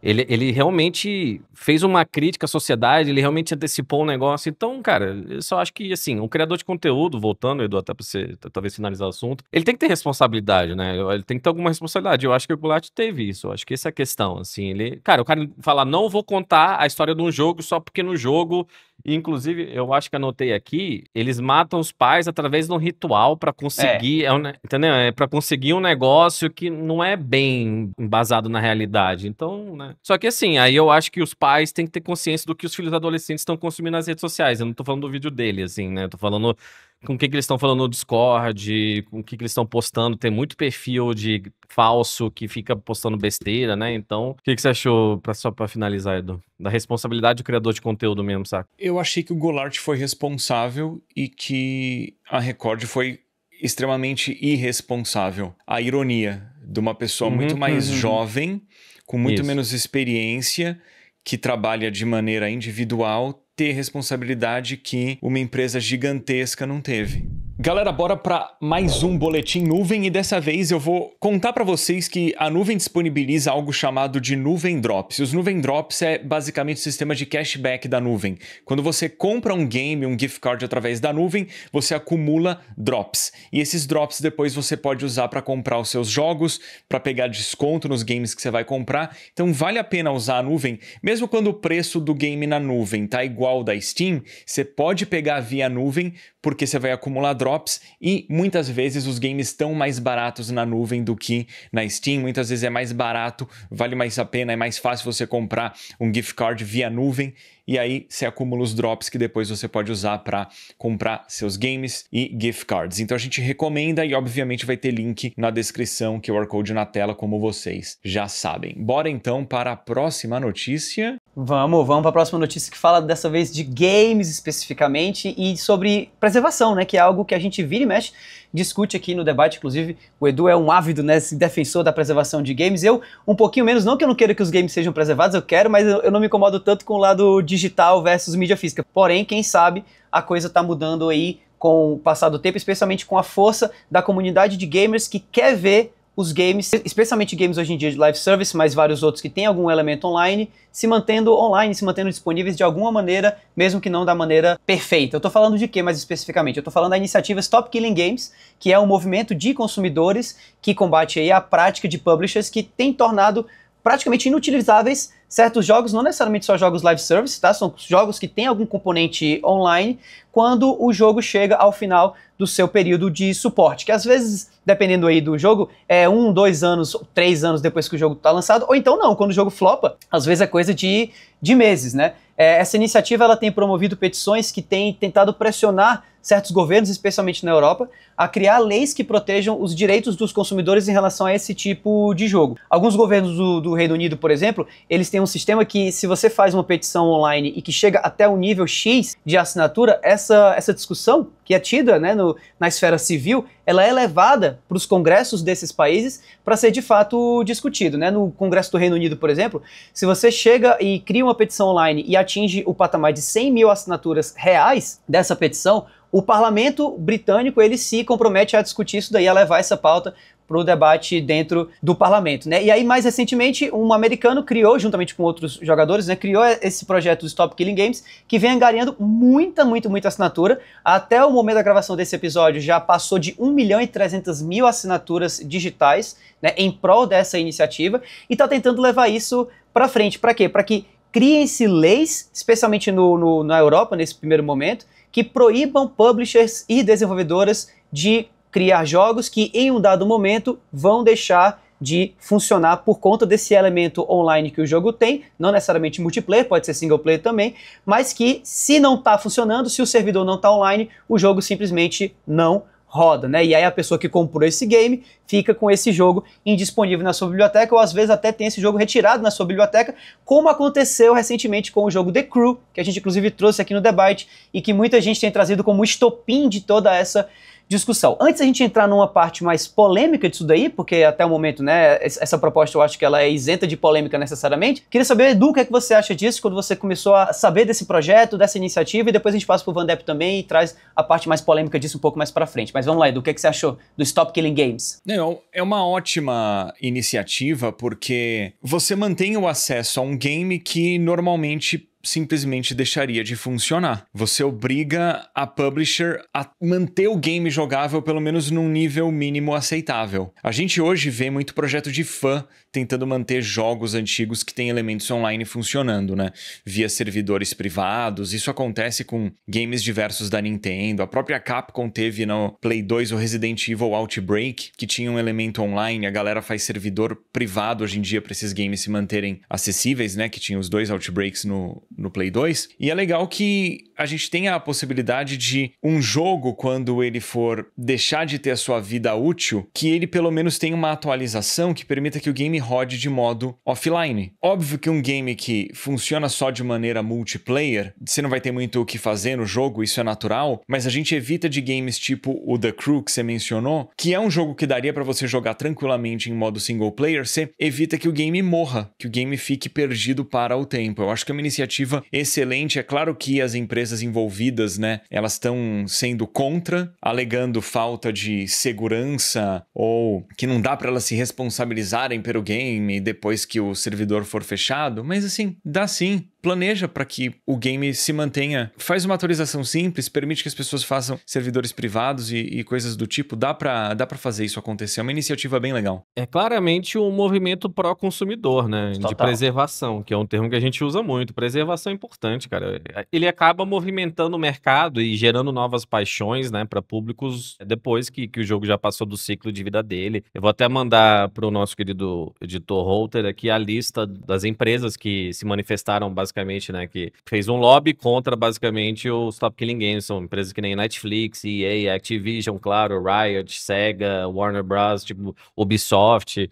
Ele realmente fez uma crítica à sociedade, ele realmente antecipou um negócio. Então, cara, eu só acho que, assim, um criador de conteúdo, voltando, Edu, até pra você talvez finalizar o assunto, ele tem que ter responsabilidade, né? Ele tem que ter alguma responsabilidade. Eu acho que o Goulart teve isso. Eu acho que essa é a questão, assim. Cara, o cara fala, não vou contar a história de um jogo só porque no jogo... Inclusive, eu acho que anotei aqui, eles matam os pais através de um ritual pra conseguir, entendeu? Pra conseguir um negócio que não é bem embasado na realidade. Então, né? Só que assim, aí eu acho que os pais têm que ter consciência do que os filhos adolescentes estão consumindo nas redes sociais. Eu não tô falando do vídeo dele, assim, né? Eu tô falando com o que eles estão falando no Discord, com o que eles estão postando. Tem muito perfil de falso que fica postando besteira, né? Então, o que você achou, só pra finalizar, Edu? Da responsabilidade do criador de conteúdo mesmo, saca? Eu achei que o Goulart foi responsável e que a Record foi extremamente irresponsável. A ironia de uma pessoa muito mais jovem, com muito menos experiência, que trabalha de maneira individual, ter responsabilidade que uma empresa gigantesca não teve. Galera, bora para mais um Boletim Nuvem, e dessa vez eu vou contar para vocês que a nuvem disponibiliza algo chamado de Nuvem Drops. E os Nuvem Drops é basicamente o sistema de cashback da nuvem. Quando você compra um game, um gift card através da nuvem, você acumula drops. E esses drops depois você pode usar para comprar os seus jogos, para pegar desconto nos games que você vai comprar. Então vale a pena usar a nuvem, mesmo quando o preço do game na nuvem tá igual ao da Steam, você pode pegar via nuvem, porque você vai acumular drops, e muitas vezes os games estão mais baratos na nuvem do que na Steam. Muitas vezes é mais barato, vale mais a pena, é mais fácil você comprar um gift card via nuvem, e aí você acumula os drops que depois você pode usar para comprar seus games e gift cards. Então a gente recomenda, e obviamente vai ter link na descrição, QR Code na tela, como vocês já sabem. Bora então para a próxima notícia. Vamos para a próxima notícia, que fala dessa vez de games especificamente e sobre preservação, né? Que é algo que a gente vira e mexe, discute aqui no debate. Inclusive, o Edu é um ávido, né, defensor da preservação de games. Eu, um pouquinho menos, não que eu não queira que os games sejam preservados, eu quero, mas eu não me incomodo tanto com o lado digital versus mídia física. Porém, quem sabe a coisa tá mudando aí com o passar do tempo, especialmente com a força da comunidade de gamers que quer ver os games, especialmente games hoje em dia de live service, mas vários outros que têm algum elemento online, se mantendo online, se mantendo disponíveis de alguma maneira, mesmo que não da maneira perfeita. Eu tô falando de quê mais especificamente? Eu tô falando da iniciativa Stop Killing Games, que é um movimento de consumidores que combate aí a prática de publishers que tem tornado praticamente inutilizáveis certos jogos, não necessariamente só jogos live service, tá? São jogos que têm algum componente online, quando o jogo chega ao final do seu período de suporte, que às vezes, dependendo aí do jogo, é 1, 2 anos, 3 anos depois que o jogo tá lançado, ou então não, quando o jogo flopa, às vezes é coisa de meses, né? Essa iniciativa ela tem promovido petições que têm tentado pressionar certos governos, especialmente na Europa, a criar leis que protejam os direitos dos consumidores em relação a esse tipo de jogo. Alguns governos do Reino Unido, por exemplo, eles têm um sistema que, se você faz uma petição online e que chega até o nível X de assinatura, essa discussão que é tida, né, na esfera civil, ela é levada para os congressos desses países para ser de fato discutido, né? No Congresso do Reino Unido, por exemplo, se você chega e cria uma petição online e atinge o patamar de 100 mil assinaturas reais dessa petição, o parlamento britânico ele se compromete a discutir isso daí, a levar essa pauta para o debate dentro do parlamento, né? E aí, mais recentemente, um americano criou, juntamente com outros jogadores, né, criou esse projeto do Stop Killing Games, que vem angariando muita assinatura. Até o momento da gravação desse episódio, já passou de 1.300.000 assinaturas digitais, né, em prol dessa iniciativa, e está tentando levar isso para frente. Para quê? Para que criem-se leis, especialmente na Europa, nesse primeiro momento, que proíbam publishers e desenvolvedoras de criar jogos que em um dado momento vão deixar de funcionar por conta desse elemento online que o jogo tem, não necessariamente multiplayer, pode ser single player também, mas que se não está funcionando, se o servidor não está online, o jogo simplesmente não roda, né? E aí a pessoa que comprou esse game fica com esse jogo indisponível na sua biblioteca, ou às vezes até tem esse jogo retirado na sua biblioteca, como aconteceu recentemente com o jogo The Crew, que a gente inclusive trouxe aqui no debate e que muita gente tem trazido como estopim de toda essa discussão. Antes a gente entrar numa parte mais polêmica disso daí, porque até o momento, né, essa proposta eu acho que ela é isenta de polêmica necessariamente. Queria saber, Edu, o que é que você acha disso, quando você começou a saber desse projeto, dessa iniciativa, e depois a gente passa pro Vandep também e traz a parte mais polêmica disso um pouco mais pra frente. Mas vamos lá, Edu, o que é que você achou do Stop Killing Games? Não, é uma ótima iniciativa, porque você mantém o acesso a um game que normalmente simplesmente deixaria de funcionar. Você obriga a publisher a manter o game jogável pelo menos num nível mínimo aceitável. A gente hoje vê muito projeto de fã tentando manter jogos antigos que têm elementos online funcionando, né? Via servidores privados. Isso acontece com games diversos da Nintendo. A própria Capcom teve no Play 2 o Resident Evil Outbreak, que tinha um elemento online. A galera faz servidor privado hoje em dia para esses games se manterem acessíveis, né? Que tinha os 2 Outbreaks no Play 2. E é legal que a gente tenha a possibilidade de um jogo, quando ele for deixar de ter a sua vida útil, que ele pelo menos tenha uma atualização que permita que o game rode de modo offline. Óbvio que um game que funciona só de maneira multiplayer, você não vai ter muito o que fazer no jogo, isso é natural, mas a gente evita de games tipo o The Crew que você mencionou, que é um jogo que daria pra você jogar tranquilamente em modo single player, você evita que o game morra, que o game fique perdido para o tempo. Eu acho que é uma iniciativa excelente. É claro que as empresas envolvidas, né, elas estão sendo contra, alegando falta de segurança ou que não dá para elas se responsabilizarem pelo game depois que o servidor for fechado, mas assim, dá sim. Planeja para que o game se mantenha. Faz uma atualização simples, permite que as pessoas façam servidores privados e coisas do tipo. Dá para fazer isso acontecer. É uma iniciativa bem legal. É claramente um movimento pró-consumidor, né? Total. De preservação, que é um termo que a gente usa muito. Preservação é importante, cara. Ele acaba movimentando o mercado e gerando novas paixões, né, para públicos depois que o jogo já passou do ciclo de vida dele. Eu vou até mandar para o nosso querido editor Holter aqui a lista das empresas que se manifestaram basicamente, né, que fez um lobby contra basicamente os Stop Killing Games. São empresas que nem Netflix, EA, Activision, claro, Riot, Sega, Warner Bros, tipo Ubisoft.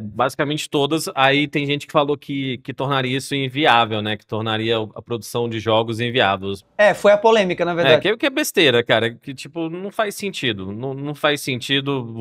Basicamente todas. Aí tem gente que falou que tornaria isso inviável, né? Que tornaria a produção de jogos inviáveis. Foi a polêmica, na verdade. Que é besteira, cara. Que, tipo, não faz sentido. Não faz sentido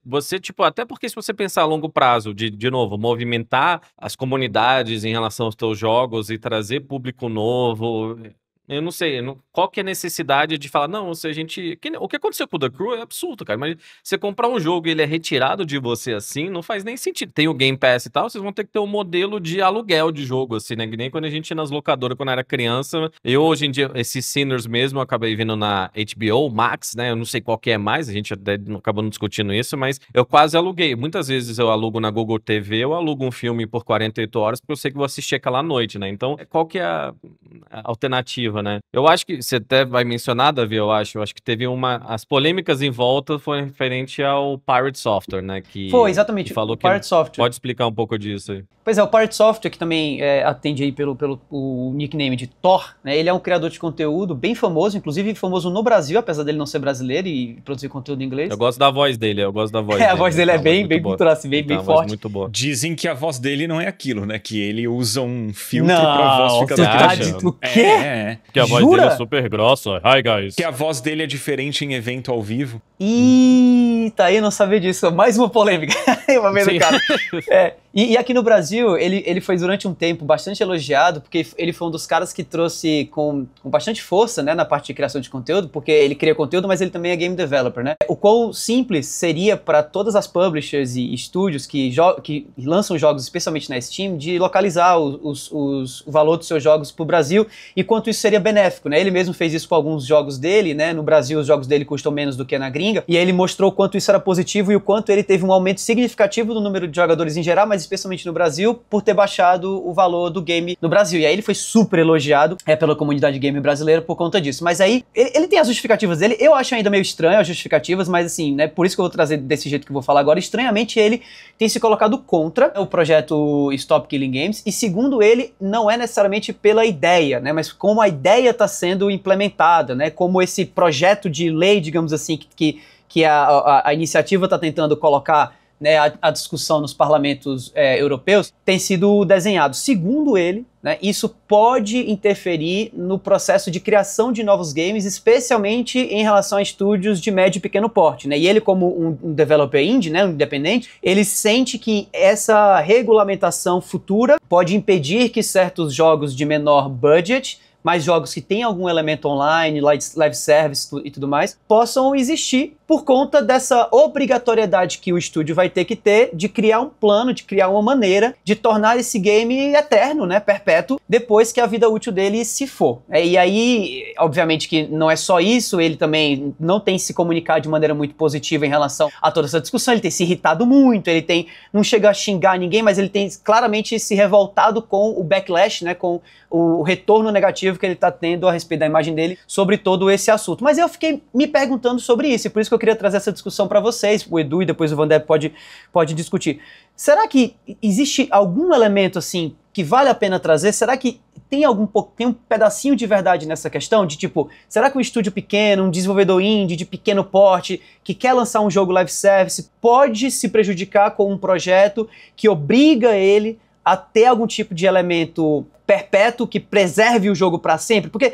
você, tipo, até porque se você pensar a longo prazo, de novo, movimentar as comunidades em relação aos teus jogos e trazer público novo... Eu não sei, qual que é a necessidade de falar, não, se a gente... O que aconteceu com o The Crew é absurdo, cara, mas você comprar um jogo e ele é retirado de você assim, não faz nem sentido. Tem o Game Pass e tal, vocês vão ter que ter um modelo de aluguel de jogo, assim, né? Que nem quando a gente ia nas locadoras, quando era criança. Eu, hoje em dia, esses Sinners mesmo, eu acabei vendo na HBO Max, né? Eu não sei qual que é mais, a gente até acabou não discutindo isso, mas eu quase aluguei. Muitas vezes eu alugo na Google TV, eu alugo um filme por 48 horas, porque eu sei que vou assistir aquela noite, né? Então, qual que é a alternativa, né? Eu acho que você até vai mencionar, Davi, eu acho que teve as polêmicas em volta foi referente ao Pirate Software, né? Foi, exatamente, que falou o Pirate Software. Pode explicar um pouco disso aí. Pois é, o Pirate Software, que também atende aí pelo o nickname de Thor, né? Ele é um criador de conteúdo bem famoso, inclusive famoso no Brasil, apesar dele não ser brasileiro e produzir conteúdo em inglês. Eu gosto da voz dele, a voz dele é bem cultural, assim, bem forte. Muito boa. Dizem que a voz dele não é aquilo, né? Que ele usa um filtro pra voz ficar do quê? Que a voz dele é super grossa. Hi, guys. Que a voz dele é diferente em evento ao vivo. Tá aí, eu não sabia disso. Mais uma polêmica. Uma vez do cara. E aqui no Brasil, ele foi durante um tempo bastante elogiado, porque ele foi um dos caras que trouxe com bastante força, né, na parte de criação de conteúdo, porque ele cria conteúdo, mas ele também é game developer, né? O quão simples seria para todas as publishers e estúdios que lançam jogos, especialmente na Steam, de localizar o valor dos seus jogos pro Brasil, e quanto isso seria benéfico, né? Ele mesmo fez isso com alguns jogos dele, né? No Brasil, os jogos dele custam menos do que na gringa, e aí ele mostrou o quanto isso era positivo e o quanto ele teve um aumento significativo do número de jogadores em geral, mas especialmente no Brasil, por ter baixado o valor do game no Brasil. E aí ele foi super elogiado pela comunidade game brasileira por conta disso. Mas aí, ele tem as justificativas dele. Eu acho ainda meio estranho as justificativas, mas assim, né, por isso que eu vou trazer desse jeito que eu vou falar agora. Estranhamente, ele tem se colocado contra o projeto Stop Killing Games, e segundo ele, não é necessariamente pela ideia, né, mas como a ideia está sendo implementada, né, como esse projeto de lei, digamos assim, que a iniciativa está tentando colocar, né, a discussão nos parlamentos europeus, tem sido desenhado. Segundo ele, né, isso pode interferir no processo de criação de novos games, especialmente em relação a estúdios de médio e pequeno porte, né? E ele, como um developer indie, né, um independente, ele sente que essa regulamentação futura pode impedir que certos jogos de menor budget, mais jogos que têm algum elemento online, live service e tudo mais, possam existir por conta dessa obrigatoriedade que o estúdio vai ter que ter de criar um plano, de criar uma maneira de tornar esse game eterno, né, perpétuo, depois que a vida útil dele se for. E aí, obviamente que não é só isso, ele também não tem se comunicado de maneira muito positiva em relação a toda essa discussão, ele tem se irritado muito, ele tem, não chega a xingar ninguém, mas ele tem claramente se revoltado com o backlash, né, com o retorno negativo que ele está tendo a respeito da imagem dele sobre todo esse assunto. Mas eu fiquei me perguntando sobre isso, e por isso que eu queria trazer essa discussão para vocês, o Edu e depois o Vandé pode discutir. Será que existe algum elemento assim que vale a pena trazer? Será que tem tem um pedacinho de verdade nessa questão de tipo, será que um estúdio pequeno, um desenvolvedor indie de pequeno porte, que quer lançar um jogo live service, pode se prejudicar com um projeto que obriga ele a ter algum tipo de elemento perpétuo que preserve o jogo para sempre? Porque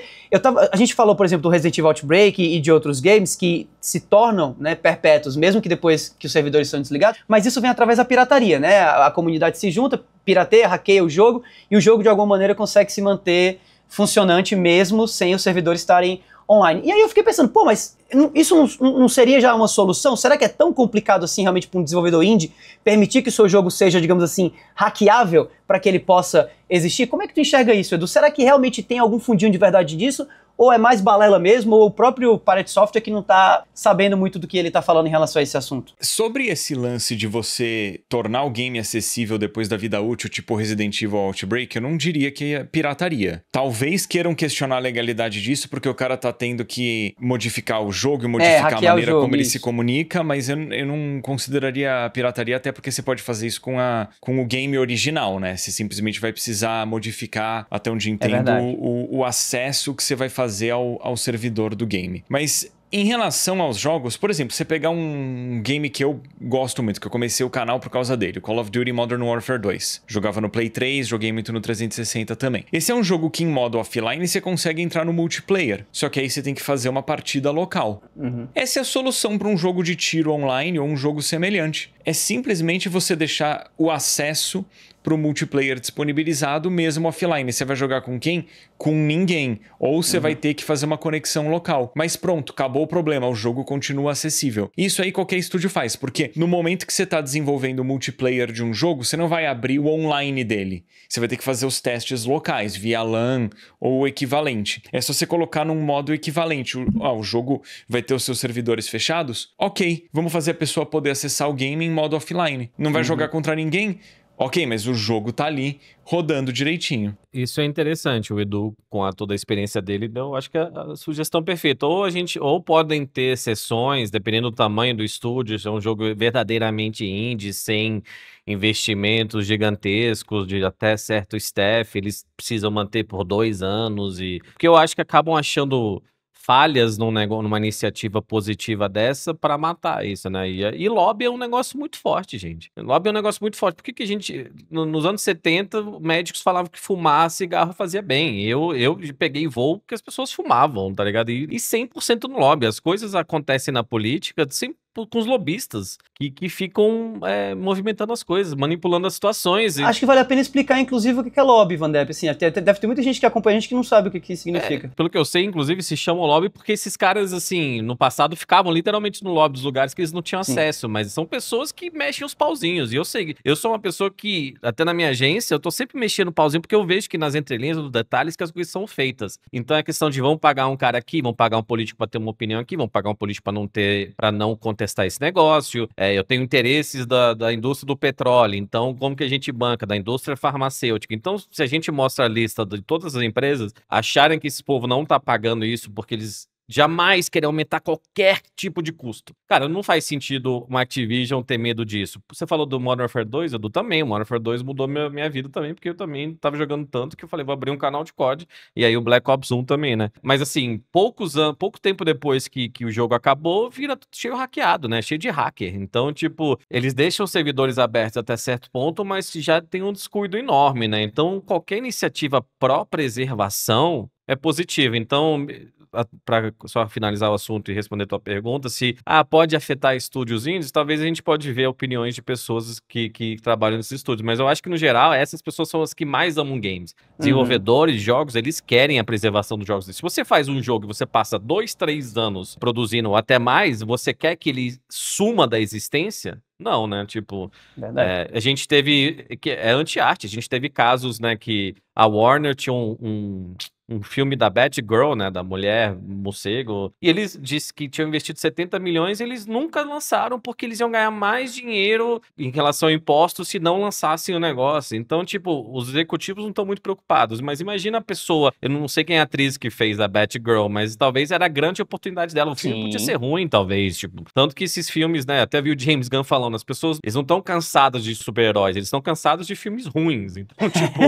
a gente falou, por exemplo, do Resident Evil Outbreak e de outros games que se tornam, né, perpétuos, mesmo que depois que os servidores são desligados, mas isso vem através da pirataria, né? A comunidade se junta, pirateia, hackeia o jogo, e o jogo de alguma maneira consegue se manter funcionante mesmo sem os servidores estarem online. E aí eu fiquei pensando, pô, mas isso não seria já uma solução? Será que é tão complicado assim realmente para um desenvolvedor indie permitir que o seu jogo seja, digamos assim, hackeável para que ele possa existir? Como é que tu enxerga isso, Edu? Será que realmente tem algum fundinho de verdade disso? Ou é mais balela mesmo, ou o próprio Pirate Software que não tá sabendo muito do que ele tá falando em relação a esse assunto? Sobre esse lance de você tornar o game acessível depois da vida útil, tipo Resident Evil Outbreak, eu não diria que é pirataria. Talvez queiram questionar a legalidade disso, porque o cara tá tendo que modificar o jogo e modificar a maneira como ele se comunica, mas eu não consideraria pirataria, até porque você pode fazer isso com o game original, né? Você simplesmente vai precisar modificar, até onde entendo, o acesso que você vai fazer ao servidor do game. Mas em relação aos jogos, por exemplo, você pegar um game que eu gosto muito, que eu comecei o canal por causa dele, Call of Duty Modern Warfare 2. Jogava no Play 3, joguei muito no 360 também. Esse é um jogo que em modo offline você consegue entrar no multiplayer, só que aí você tem que fazer uma partida local. Essa é a solução para um jogo de tiro online ou um jogo semelhante. É simplesmente você deixar o acesso para o multiplayer disponibilizado mesmo offline. Você vai jogar com quem? Com ninguém. Ou você vai ter que fazer uma conexão local. Mas pronto, acabou o problema, o jogo continua acessível. Isso aí qualquer estúdio faz, porque no momento que você está desenvolvendo o multiplayer de um jogo, você não vai abrir o online dele. Você vai ter que fazer os testes locais, via LAN ou o equivalente. É só você colocar num modo equivalente. O jogo vai ter os seus servidores fechados? Ok, vamos fazer a pessoa poder acessar o game em modo offline. Não vai jogar contra ninguém? Ok, mas o jogo tá ali, rodando direitinho. Isso é interessante, o Edu, com toda a experiência dele, deu, acho que a sugestão perfeita. Ou podem ter sessões, dependendo do tamanho do estúdio, se é um jogo verdadeiramente indie, sem investimentos gigantescos, de até certo staff, eles precisam manter por 2 anos. Porque eu acho que acabam achando falhas numa iniciativa positiva dessa para matar isso, né? E lobby é um negócio muito forte, gente. Lobby é um negócio muito forte. Por que a gente, nos anos 70, médicos falavam que fumar cigarro fazia bem? Eu peguei voo porque as pessoas fumavam, tá ligado? E 100% no lobby. As coisas acontecem na política sempre com os lobistas que ficam movimentando as coisas, manipulando as situações. Acho que vale a pena explicar, inclusive, o que é lobby, Van Depp. Assim, deve ter muita gente que acompanha a gente que não sabe o que significa. Pelo que eu sei, inclusive, se chamam lobby porque esses caras, assim, no passado ficavam literalmente no lobby dos lugares que eles não tinham acesso, mas são pessoas que mexem os pauzinhos. E eu sou uma pessoa que, até na minha agência, eu tô sempre mexendo o pauzinho porque eu vejo que nas entrelinhas, nos detalhes, que as coisas são feitas. Então é questão de vamos pagar um cara aqui, vamos pagar um político pra ter uma opinião aqui, vamos pagar um político pra não contestar esse negócio. Eu tenho interesses da indústria do petróleo, então como que a gente banca? Da indústria farmacêutica. Então, se a gente mostra a lista de todas as empresas, acharem que esse povo não tá pagando isso porque eles jamais querem aumentar qualquer tipo de custo. Cara, não faz sentido uma Activision ter medo disso. Você falou do Modern Warfare 2, Edu, também. O Modern Warfare 2 mudou minha vida também, porque eu também tava jogando tanto que eu falei, vou abrir um canal de COD. E aí o Black Ops 1 também, né? Mas assim, pouco tempo depois que o jogo acabou, vira tudo cheio hackeado, né? Cheio de hacker. Então, tipo, eles deixam os servidores abertos até certo ponto, mas já tem um descuido enorme, né? Então, qualquer iniciativa pró-preservação é positiva. Então, para só finalizar o assunto e responder a tua pergunta, se pode afetar estúdios indies, talvez a gente pode ver opiniões de pessoas que trabalham nesses estúdios, mas eu acho que no geral essas pessoas são as que mais amam games. Desenvolvedores de jogos, eles querem a preservação dos jogos. Se você faz um jogo e você passa 2, 3 anos produzindo ou até mais, você quer que ele suma da existência? Não, né? Tipo, a gente teve, é anti-arte, a gente teve casos, né, que a Warner tinha um filme da Batgirl, né, da mulher morcego, e eles disseram que tinham investido 70 milhões e eles nunca lançaram porque eles iam ganhar mais dinheiro em relação a impostos se não lançassem o negócio. Então, tipo, os executivos não estão muito preocupados, mas imagina a pessoa, eu não sei quem é a atriz que fez a Batgirl, mas talvez era a grande oportunidade dela. O filme podia ser ruim, talvez, tipo, tanto que esses filmes, né, até vi o James Gunn falando, as pessoas, eles não estão cansadas de super-heróis, eles estão cansados de filmes ruins. Então, tipo,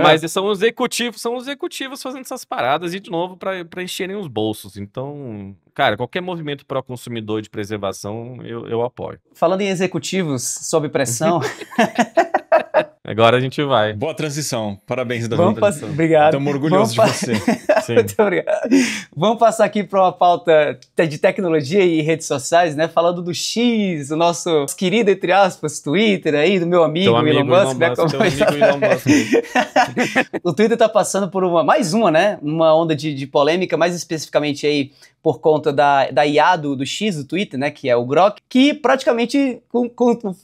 mas são os executivos fazendo essas paradas e, de novo, pra encherem os bolsos. Então, cara, qualquer movimento pró-consumidor de preservação, eu apoio. Falando em executivos sob pressão... Agora a gente vai. Boa transição. Parabéns, Davi. Obrigado. Estamos orgulhosos de você. Sim. Muito obrigado. Vamos passar aqui para uma pauta de tecnologia e redes sociais, né? Falando do X, o nosso querido, entre aspas, Twitter aí, do meu amigo Elon Musk, né? O Twitter está passando por mais uma, né? Uma onda de polêmica, mais especificamente aí por conta da IA do X, do Twitter, né, que é o Grok, que praticamente, com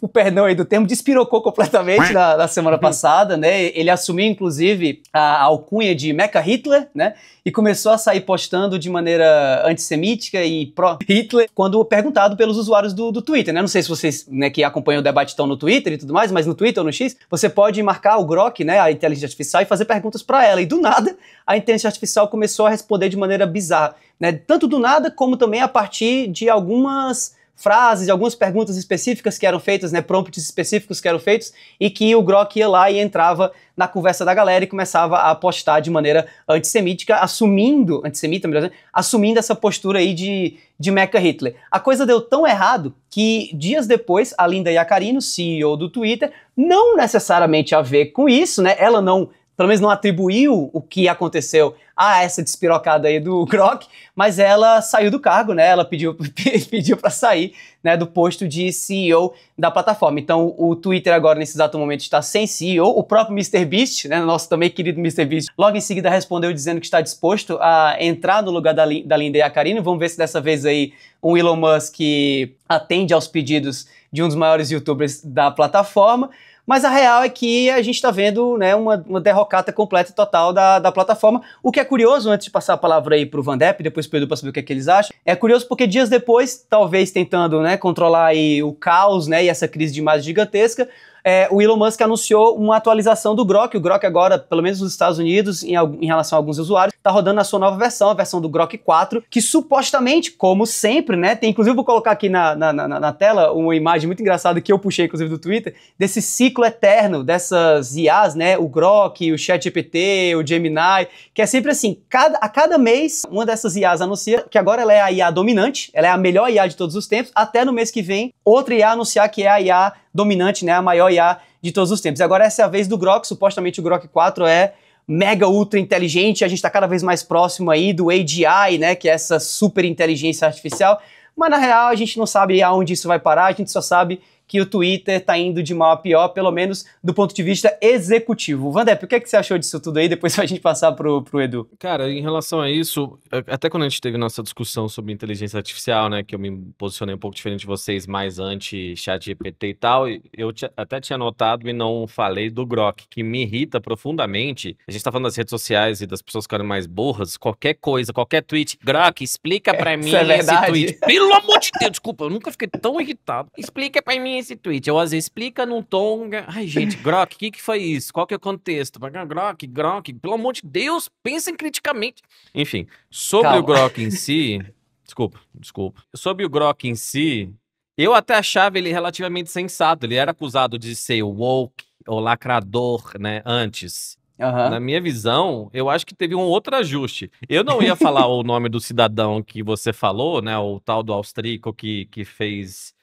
o perdão aí do termo, despirocou completamente na semana passada, né, ele assumiu, inclusive, a alcunha de Mecha Hitler, né, e começou a sair postando de maneira antissemítica e pró-Hitler quando perguntado pelos usuários do Twitter, né, não sei se vocês, né, que acompanham o debate estão no Twitter e tudo mais, mas no Twitter ou no X, você pode marcar o Grok, né, a inteligência artificial, e fazer perguntas para ela, e do nada, a inteligência artificial começou a responder de maneira bizarra, né, tanto do nada, como também a partir de algumas frases, de algumas perguntas específicas que eram feitas, né, prompts específicos que eram feitos, e que o Grok ia lá e entrava na conversa da galera e começava a postar de maneira antissemítica, assumindo essa postura aí de Mecha Hitler. A coisa deu tão errado que dias depois, a Linda Yaccarino, CEO do Twitter, não necessariamente a ver com isso, né, ela não, pelo menos não atribuiu o que aconteceu a essa despirocada aí do Grok, mas ela saiu do cargo, né? Ela pediu para sair, né, do posto de CEO da plataforma. Então, o Twitter agora, nesse exato momento, está sem CEO. O próprio MrBeast, né, nosso também querido MrBeast, logo em seguida respondeu dizendo que está disposto a entrar no lugar da Linda Yaccarino. Vamos ver se dessa vez aí um Elon Musk atende aos pedidos de um dos maiores youtubers da plataforma. Mas a real é que a gente está vendo, né, uma derrocata completa e total da plataforma. O que é curioso, antes de passar a palavra aí para o Vandep, depois para o Edu para saber o que é que eles acham, é curioso porque dias depois, talvez tentando, né, controlar aí o caos, né, e essa crise de imagem gigantesca, o Elon Musk anunciou uma atualização do Grok. O Grok agora, pelo menos nos Estados Unidos, em relação a alguns usuários, está rodando a sua nova versão, a versão do Grok 4, que supostamente, como sempre, né, tem, inclusive vou colocar aqui na tela uma imagem muito engraçada que eu puxei, inclusive, do Twitter, desse ciclo eterno dessas IAs, né, o Grok, o ChatGPT, o Gemini, que é sempre assim, a cada mês, uma dessas IAs anuncia que agora ela é a IA dominante, ela é a melhor IA de todos os tempos, até no mês que vem, outra IA anunciar que é a IA dominante, né, a maior IA de todos os tempos. E agora essa é a vez do Grok, supostamente o Grok 4 é mega ultra inteligente, a gente está cada vez mais próximo aí do AGI, né, que é essa super inteligência artificial, mas na real a gente não sabe aonde isso vai parar, a gente só sabe que o Twitter tá indo de mal a pior, pelo menos do ponto de vista executivo. Vandep, o que é que você achou disso tudo aí? Depois a gente passar pro Edu. Cara, em relação a isso, até quando a gente teve nossa discussão sobre inteligência artificial, né, que eu me posicionei um pouco diferente de vocês, mais anti-ChatGPT e tal, eu até tinha notado e não falei do Grok, que me irrita profundamente. A gente tá falando das redes sociais e das pessoas ficarem mais burras, qualquer coisa, qualquer tweet. Grok, explica pra mim esse tweet. Pelo amor de Deus, desculpa, eu nunca fiquei tão irritado. Explica pra mim esse tweet. Eu às vezes explica num tom. Ai, gente, Grok, o que foi isso? Qual que é o contexto? Grok, pelo amor de Deus, pensem criticamente. Enfim, sobre o Grok em si. Desculpa. Sobre o Grok em si, eu até achava ele relativamente sensato. Ele era acusado de ser woke ou lacrador, né, antes. Uhum. Na minha visão, eu acho que teve um outro ajuste. Eu não ia falar o nome do cidadão que você falou, né, o tal do austríaco que fez,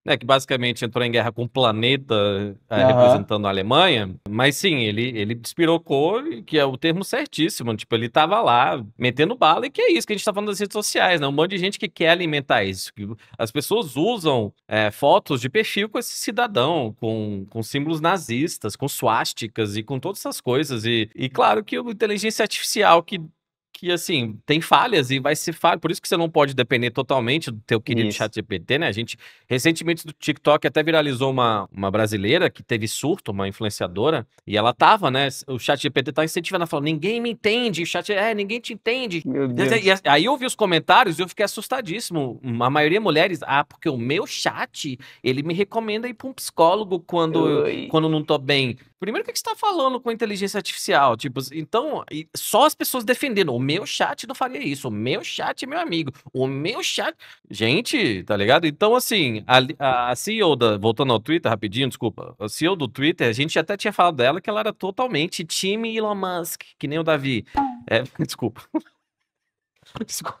né, que basicamente entrou em guerra com o planeta representando a Alemanha, mas sim, ele despirocou, que é o termo certíssimo, tipo, ele tava lá metendo bala, e que é isso que a gente tá falando das redes sociais, né, um monte de gente que quer alimentar isso, as pessoas usam fotos de perfil com esse cidadão, com símbolos nazistas, com suásticas e com todas essas coisas, e claro que a inteligência artificial que que, assim, tem falhas e vai ser falha. Por isso que você não pode depender totalmente do teu querido ChatGPT, né? A gente, recentemente, do TikTok até viralizou uma brasileira que teve surto, uma influenciadora, e ela tava, né? O ChatGPT tá incentivando, ela falou, ninguém me entende, ninguém te entende. Meu Deus. E aí eu vi os comentários e eu fiquei assustadíssimo. A maioria mulheres, porque o meu chat, ele me recomenda ir pra um psicólogo quando não tô bem. Primeiro, o que você tá falando com a inteligência artificial? Tipo, então, só as pessoas defendendo. O meu chat não faria isso. O meu chat é meu amigo. O meu chat... Gente, tá ligado? Então, assim, a CEO voltando ao Twitter, rapidinho, desculpa. A CEO do Twitter, a gente até tinha falado dela que ela era totalmente time Elon Musk, que nem o Davi. Desculpa. Desculpa.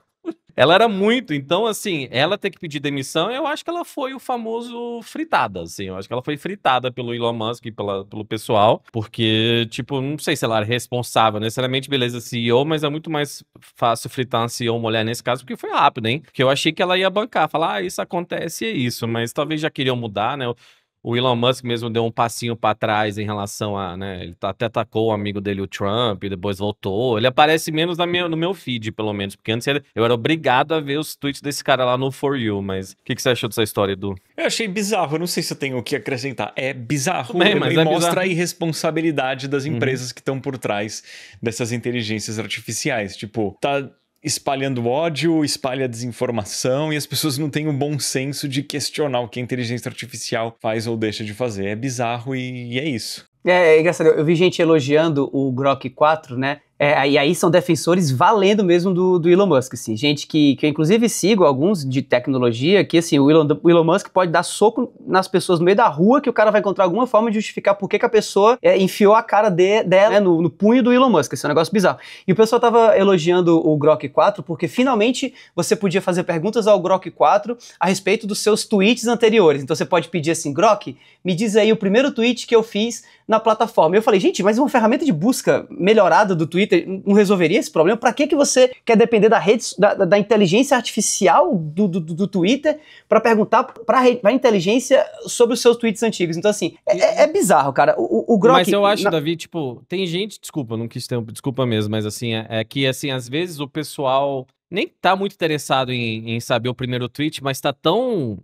Ela era muito, então assim, ela ter que pedir demissão, eu acho que ela foi o famoso fritada, assim, eu acho que ela foi fritada pelo Elon Musk e pelo pessoal, porque, tipo, não sei se ela era responsável, necessariamente, beleza, CEO, mas é muito mais fácil fritar uma CEO mulher nesse caso, porque foi rápido, hein, porque eu achei que ela ia bancar, falar, isso acontece e é isso, mas talvez já queriam mudar, né, o Elon Musk mesmo deu um passinho pra trás em relação a, né, ele até atacou o amigo dele, o Trump, e depois voltou. Ele aparece menos no meu feed, pelo menos, porque antes eu era obrigado a ver os tweets desse cara lá no For You, mas o que você achou dessa história, Edu? Eu achei bizarro, eu não sei se eu tenho o que acrescentar. É bizarro, Bem, mas e é mostra bizarro. a irresponsabilidade das empresas que estão por trás dessas inteligências artificiais. Tipo, tá espalhando ódio, espalha desinformação e as pessoas não têm o bom senso de questionar o que a inteligência artificial faz ou deixa de fazer. É bizarro e é isso. É engraçado, eu vi gente elogiando o Grok 4, né? E aí são defensores valendo mesmo do Elon Musk, assim. Gente que eu inclusive sigo alguns de tecnologia, que assim, o Elon Musk pode dar soco nas pessoas no meio da rua, que o cara vai encontrar alguma forma de justificar por que a pessoa enfiou a cara dela, né, no punho do Elon Musk. Esse é um negócio bizarro. E o pessoal tava elogiando o Grok 4 porque finalmente você podia fazer perguntas ao Grok 4 a respeito dos seus tweets anteriores. Então você pode pedir assim, Grok, me diz aí o primeiro tweet que eu fiz na plataforma. Eu falei, gente, mas uma ferramenta de busca melhorada do Twitter não resolveria esse problema? Pra que você quer depender da inteligência artificial do Twitter pra perguntar pra inteligência sobre os seus tweets antigos? Então, assim, é bizarro, cara. O Grok... Mas eu acho, Davi, tipo, tem gente, desculpa, não quis ter, desculpa mesmo, mas assim, que, assim, às vezes o pessoal nem tá muito interessado em saber o primeiro tweet, mas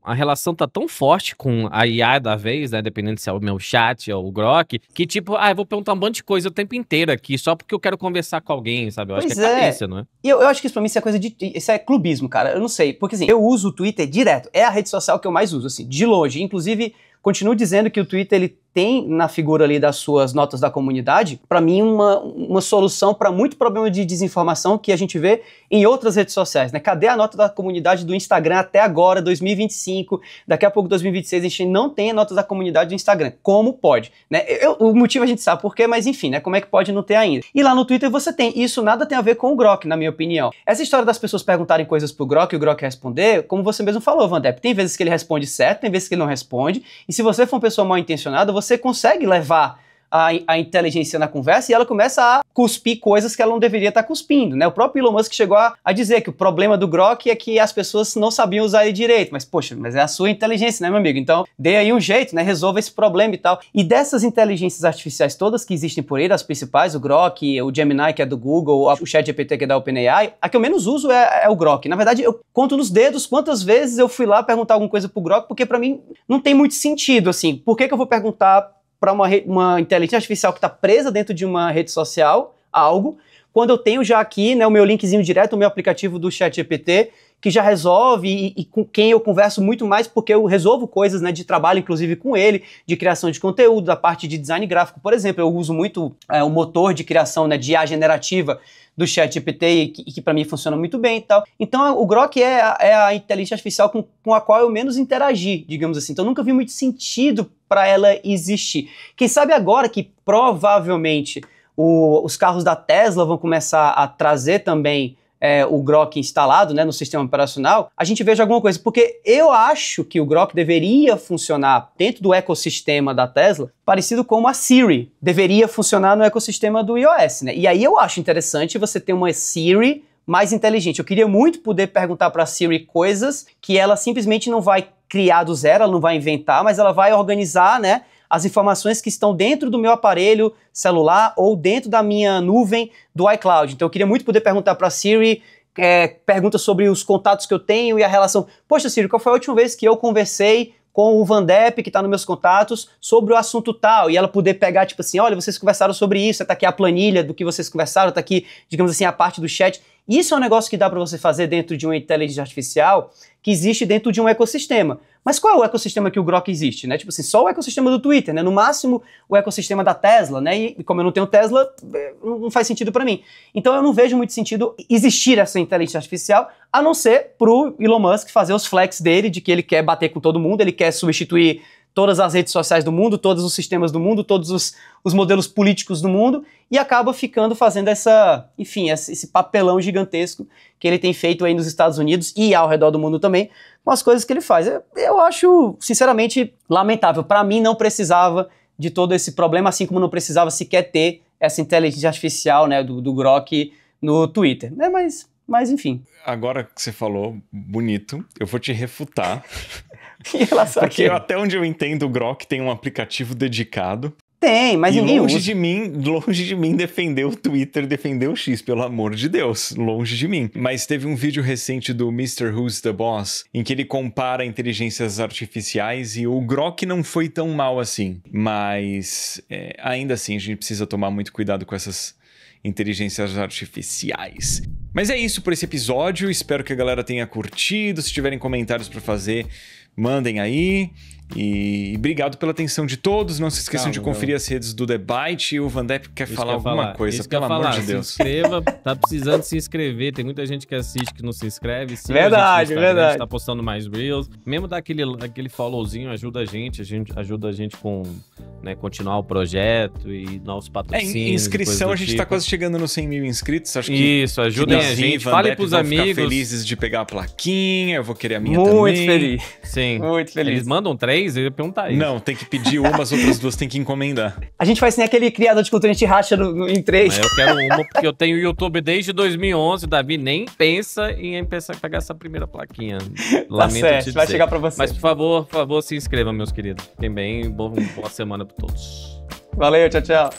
a relação tá tão forte com a IA da vez, né, dependendo se é o meu chat ou o Grok, que tipo, eu vou perguntar um monte de coisa o tempo inteiro aqui, só porque eu quero conversar com alguém, sabe? Eu acho que é carência, não é? E eu acho que isso pra mim isso é clubismo, cara, eu não sei, porque assim, eu uso o Twitter direto, é a rede social que eu mais uso, assim, de longe, inclusive, continuo dizendo que o Twitter, ele tem na figura ali das suas notas da comunidade, para mim, uma solução para muito problema de desinformação que a gente vê em outras redes sociais, né? Cadê a nota da comunidade do Instagram até agora, 2025, daqui a pouco 2026, a gente não tem a nota da comunidade do Instagram. Como pode? Né? O motivo a gente sabe por quê, mas enfim, né? Como é que pode não ter ainda? E lá no Twitter você tem. Isso nada tem a ver com o Grok, na minha opinião. Essa história das pessoas perguntarem coisas pro Grok e o Grok responder, como você mesmo falou, Vandep, tem vezes que ele responde certo, tem vezes que ele não responde, e se você for uma pessoa mal intencionada, você consegue levar a inteligência na conversa e ela começa a cuspir coisas que ela não deveria estar cuspindo, né? O próprio Elon Musk chegou a dizer que o problema do Grok é que as pessoas não sabiam usar ele direito, mas poxa, mas é a sua inteligência, né, meu amigo? Então, dê aí um jeito, né? Resolva esse problema e tal. E dessas inteligências artificiais todas que existem por aí, as principais, o Grok, o Gemini, que é do Google, o ChatGPT, que é da OpenAI, a que eu menos uso é o Grok. Na verdade, eu conto nos dedos quantas vezes eu fui lá perguntar alguma coisa pro Grok, porque pra mim não tem muito sentido, assim. Por que eu vou perguntar para uma inteligência artificial que está presa dentro de uma rede social, algo, quando eu tenho já aqui, né, o meu linkzinho direto, o meu aplicativo do ChatGPT, que já resolve e com quem eu converso muito mais, porque eu resolvo coisas, né, de trabalho, inclusive com ele, de criação de conteúdo, da parte de design gráfico, por exemplo, eu uso muito o motor de criação, né, de IA generativa do ChatGPT e que para mim funciona muito bem e tal. Então o Grok é a inteligência artificial com a qual eu menos interagi, digamos assim. Então eu nunca vi muito sentido para ela existir. Quem sabe agora que provavelmente os carros da Tesla vão começar a trazer também o Grok instalado, né, no sistema operacional, a gente veja alguma coisa, porque eu acho que o Grok deveria funcionar dentro do ecossistema da Tesla, parecido como a Siri deveria funcionar no ecossistema do iOS, né? E aí eu acho interessante você ter uma Siri mais inteligente. Eu queria muito poder perguntar para a Siri coisas que ela simplesmente não vai criar do zero, ela não vai inventar, mas ela vai organizar, né, as informações que estão dentro do meu aparelho celular ou dentro da minha nuvem do iCloud. Então eu queria muito poder perguntar para a Siri perguntas sobre os contatos que eu tenho e a relação. Poxa, Siri, qual foi a última vez que eu conversei com o Vandep, que está nos meus contatos, sobre o assunto tal, e ela poder pegar, tipo assim, olha, vocês conversaram sobre isso, tá aqui a planilha do que vocês conversaram, tá aqui, digamos assim, a parte do chat. Isso é um negócio que dá para você fazer dentro de uma inteligência artificial que existe dentro de um ecossistema. Mas qual é o ecossistema que o Grok existe, né? Tipo assim, só o ecossistema do Twitter, né? No máximo, o ecossistema da Tesla, né? E como eu não tenho Tesla, não faz sentido para mim. Então eu não vejo muito sentido existir essa inteligência artificial, a não ser pro Elon Musk fazer os flex dele, de que ele quer bater com todo mundo, ele quer substituir todas as redes sociais do mundo, todos os sistemas do mundo, todos os modelos políticos do mundo, e acaba fazendo esse papelão gigantesco que ele tem feito aí nos Estados Unidos e ao redor do mundo também, com as coisas que ele faz. Eu acho, sinceramente, lamentável. Para mim, não precisava de todo esse problema, assim como não precisava sequer ter essa inteligência artificial, né, do Grok no Twitter. Né? Mas, enfim. Agora que você falou, bonito, eu vou te refutar. Porque até onde eu entendo, o Grok tem um aplicativo dedicado. Tem, mas ninguém usa. Longe de mim defender o Twitter, defender o X, pelo amor de Deus, longe de mim. Mas teve um vídeo recente do Mr. Who's the Boss, em que ele compara inteligências artificiais e o Grok não foi tão mal assim. Mas ainda assim a gente precisa tomar muito cuidado com essas inteligências artificiais. Mas é isso por esse episódio, espero que a galera tenha curtido. Se tiverem comentários para fazer, mandem aí. E obrigado pela atenção de todos. Não se esqueçam de conferir as redes do The Byte. O Vandep quer falar alguma coisa, pelo amor de Deus. Se inscreva, tá precisando se inscrever. Tem muita gente que assiste que não se inscreve. Verdade. A gente tá postando mais Reels. Mesmo dar aquele followzinho ajuda a gente ajuda a gente com, né, continuar o projeto e novos patrocínios. Inscrição, a gente tá quase chegando nos 100 mil inscritos. Acho que isso, ajudem a gente. Fale pros amigos. Ficar felizes de pegar a plaquinha. Eu vou querer a minha também. Muito feliz. Sim. Muito feliz. Eles mandam 3, eu ia perguntar isso. Não, tem que pedir uma, as outras 2 tem que encomendar. A gente faz nem aquele criador de cultura, a gente racha em 3. Mas eu quero uma porque eu tenho YouTube desde 2011. O Davi nem pensa em pegar essa primeira plaquinha. Lamento tá certo, te dizer. vai chegar pra você. Mas, por favor, se inscreva, meus queridos. Fiquem bem. Boa semana pra todos. Valeu, tchau, tchau.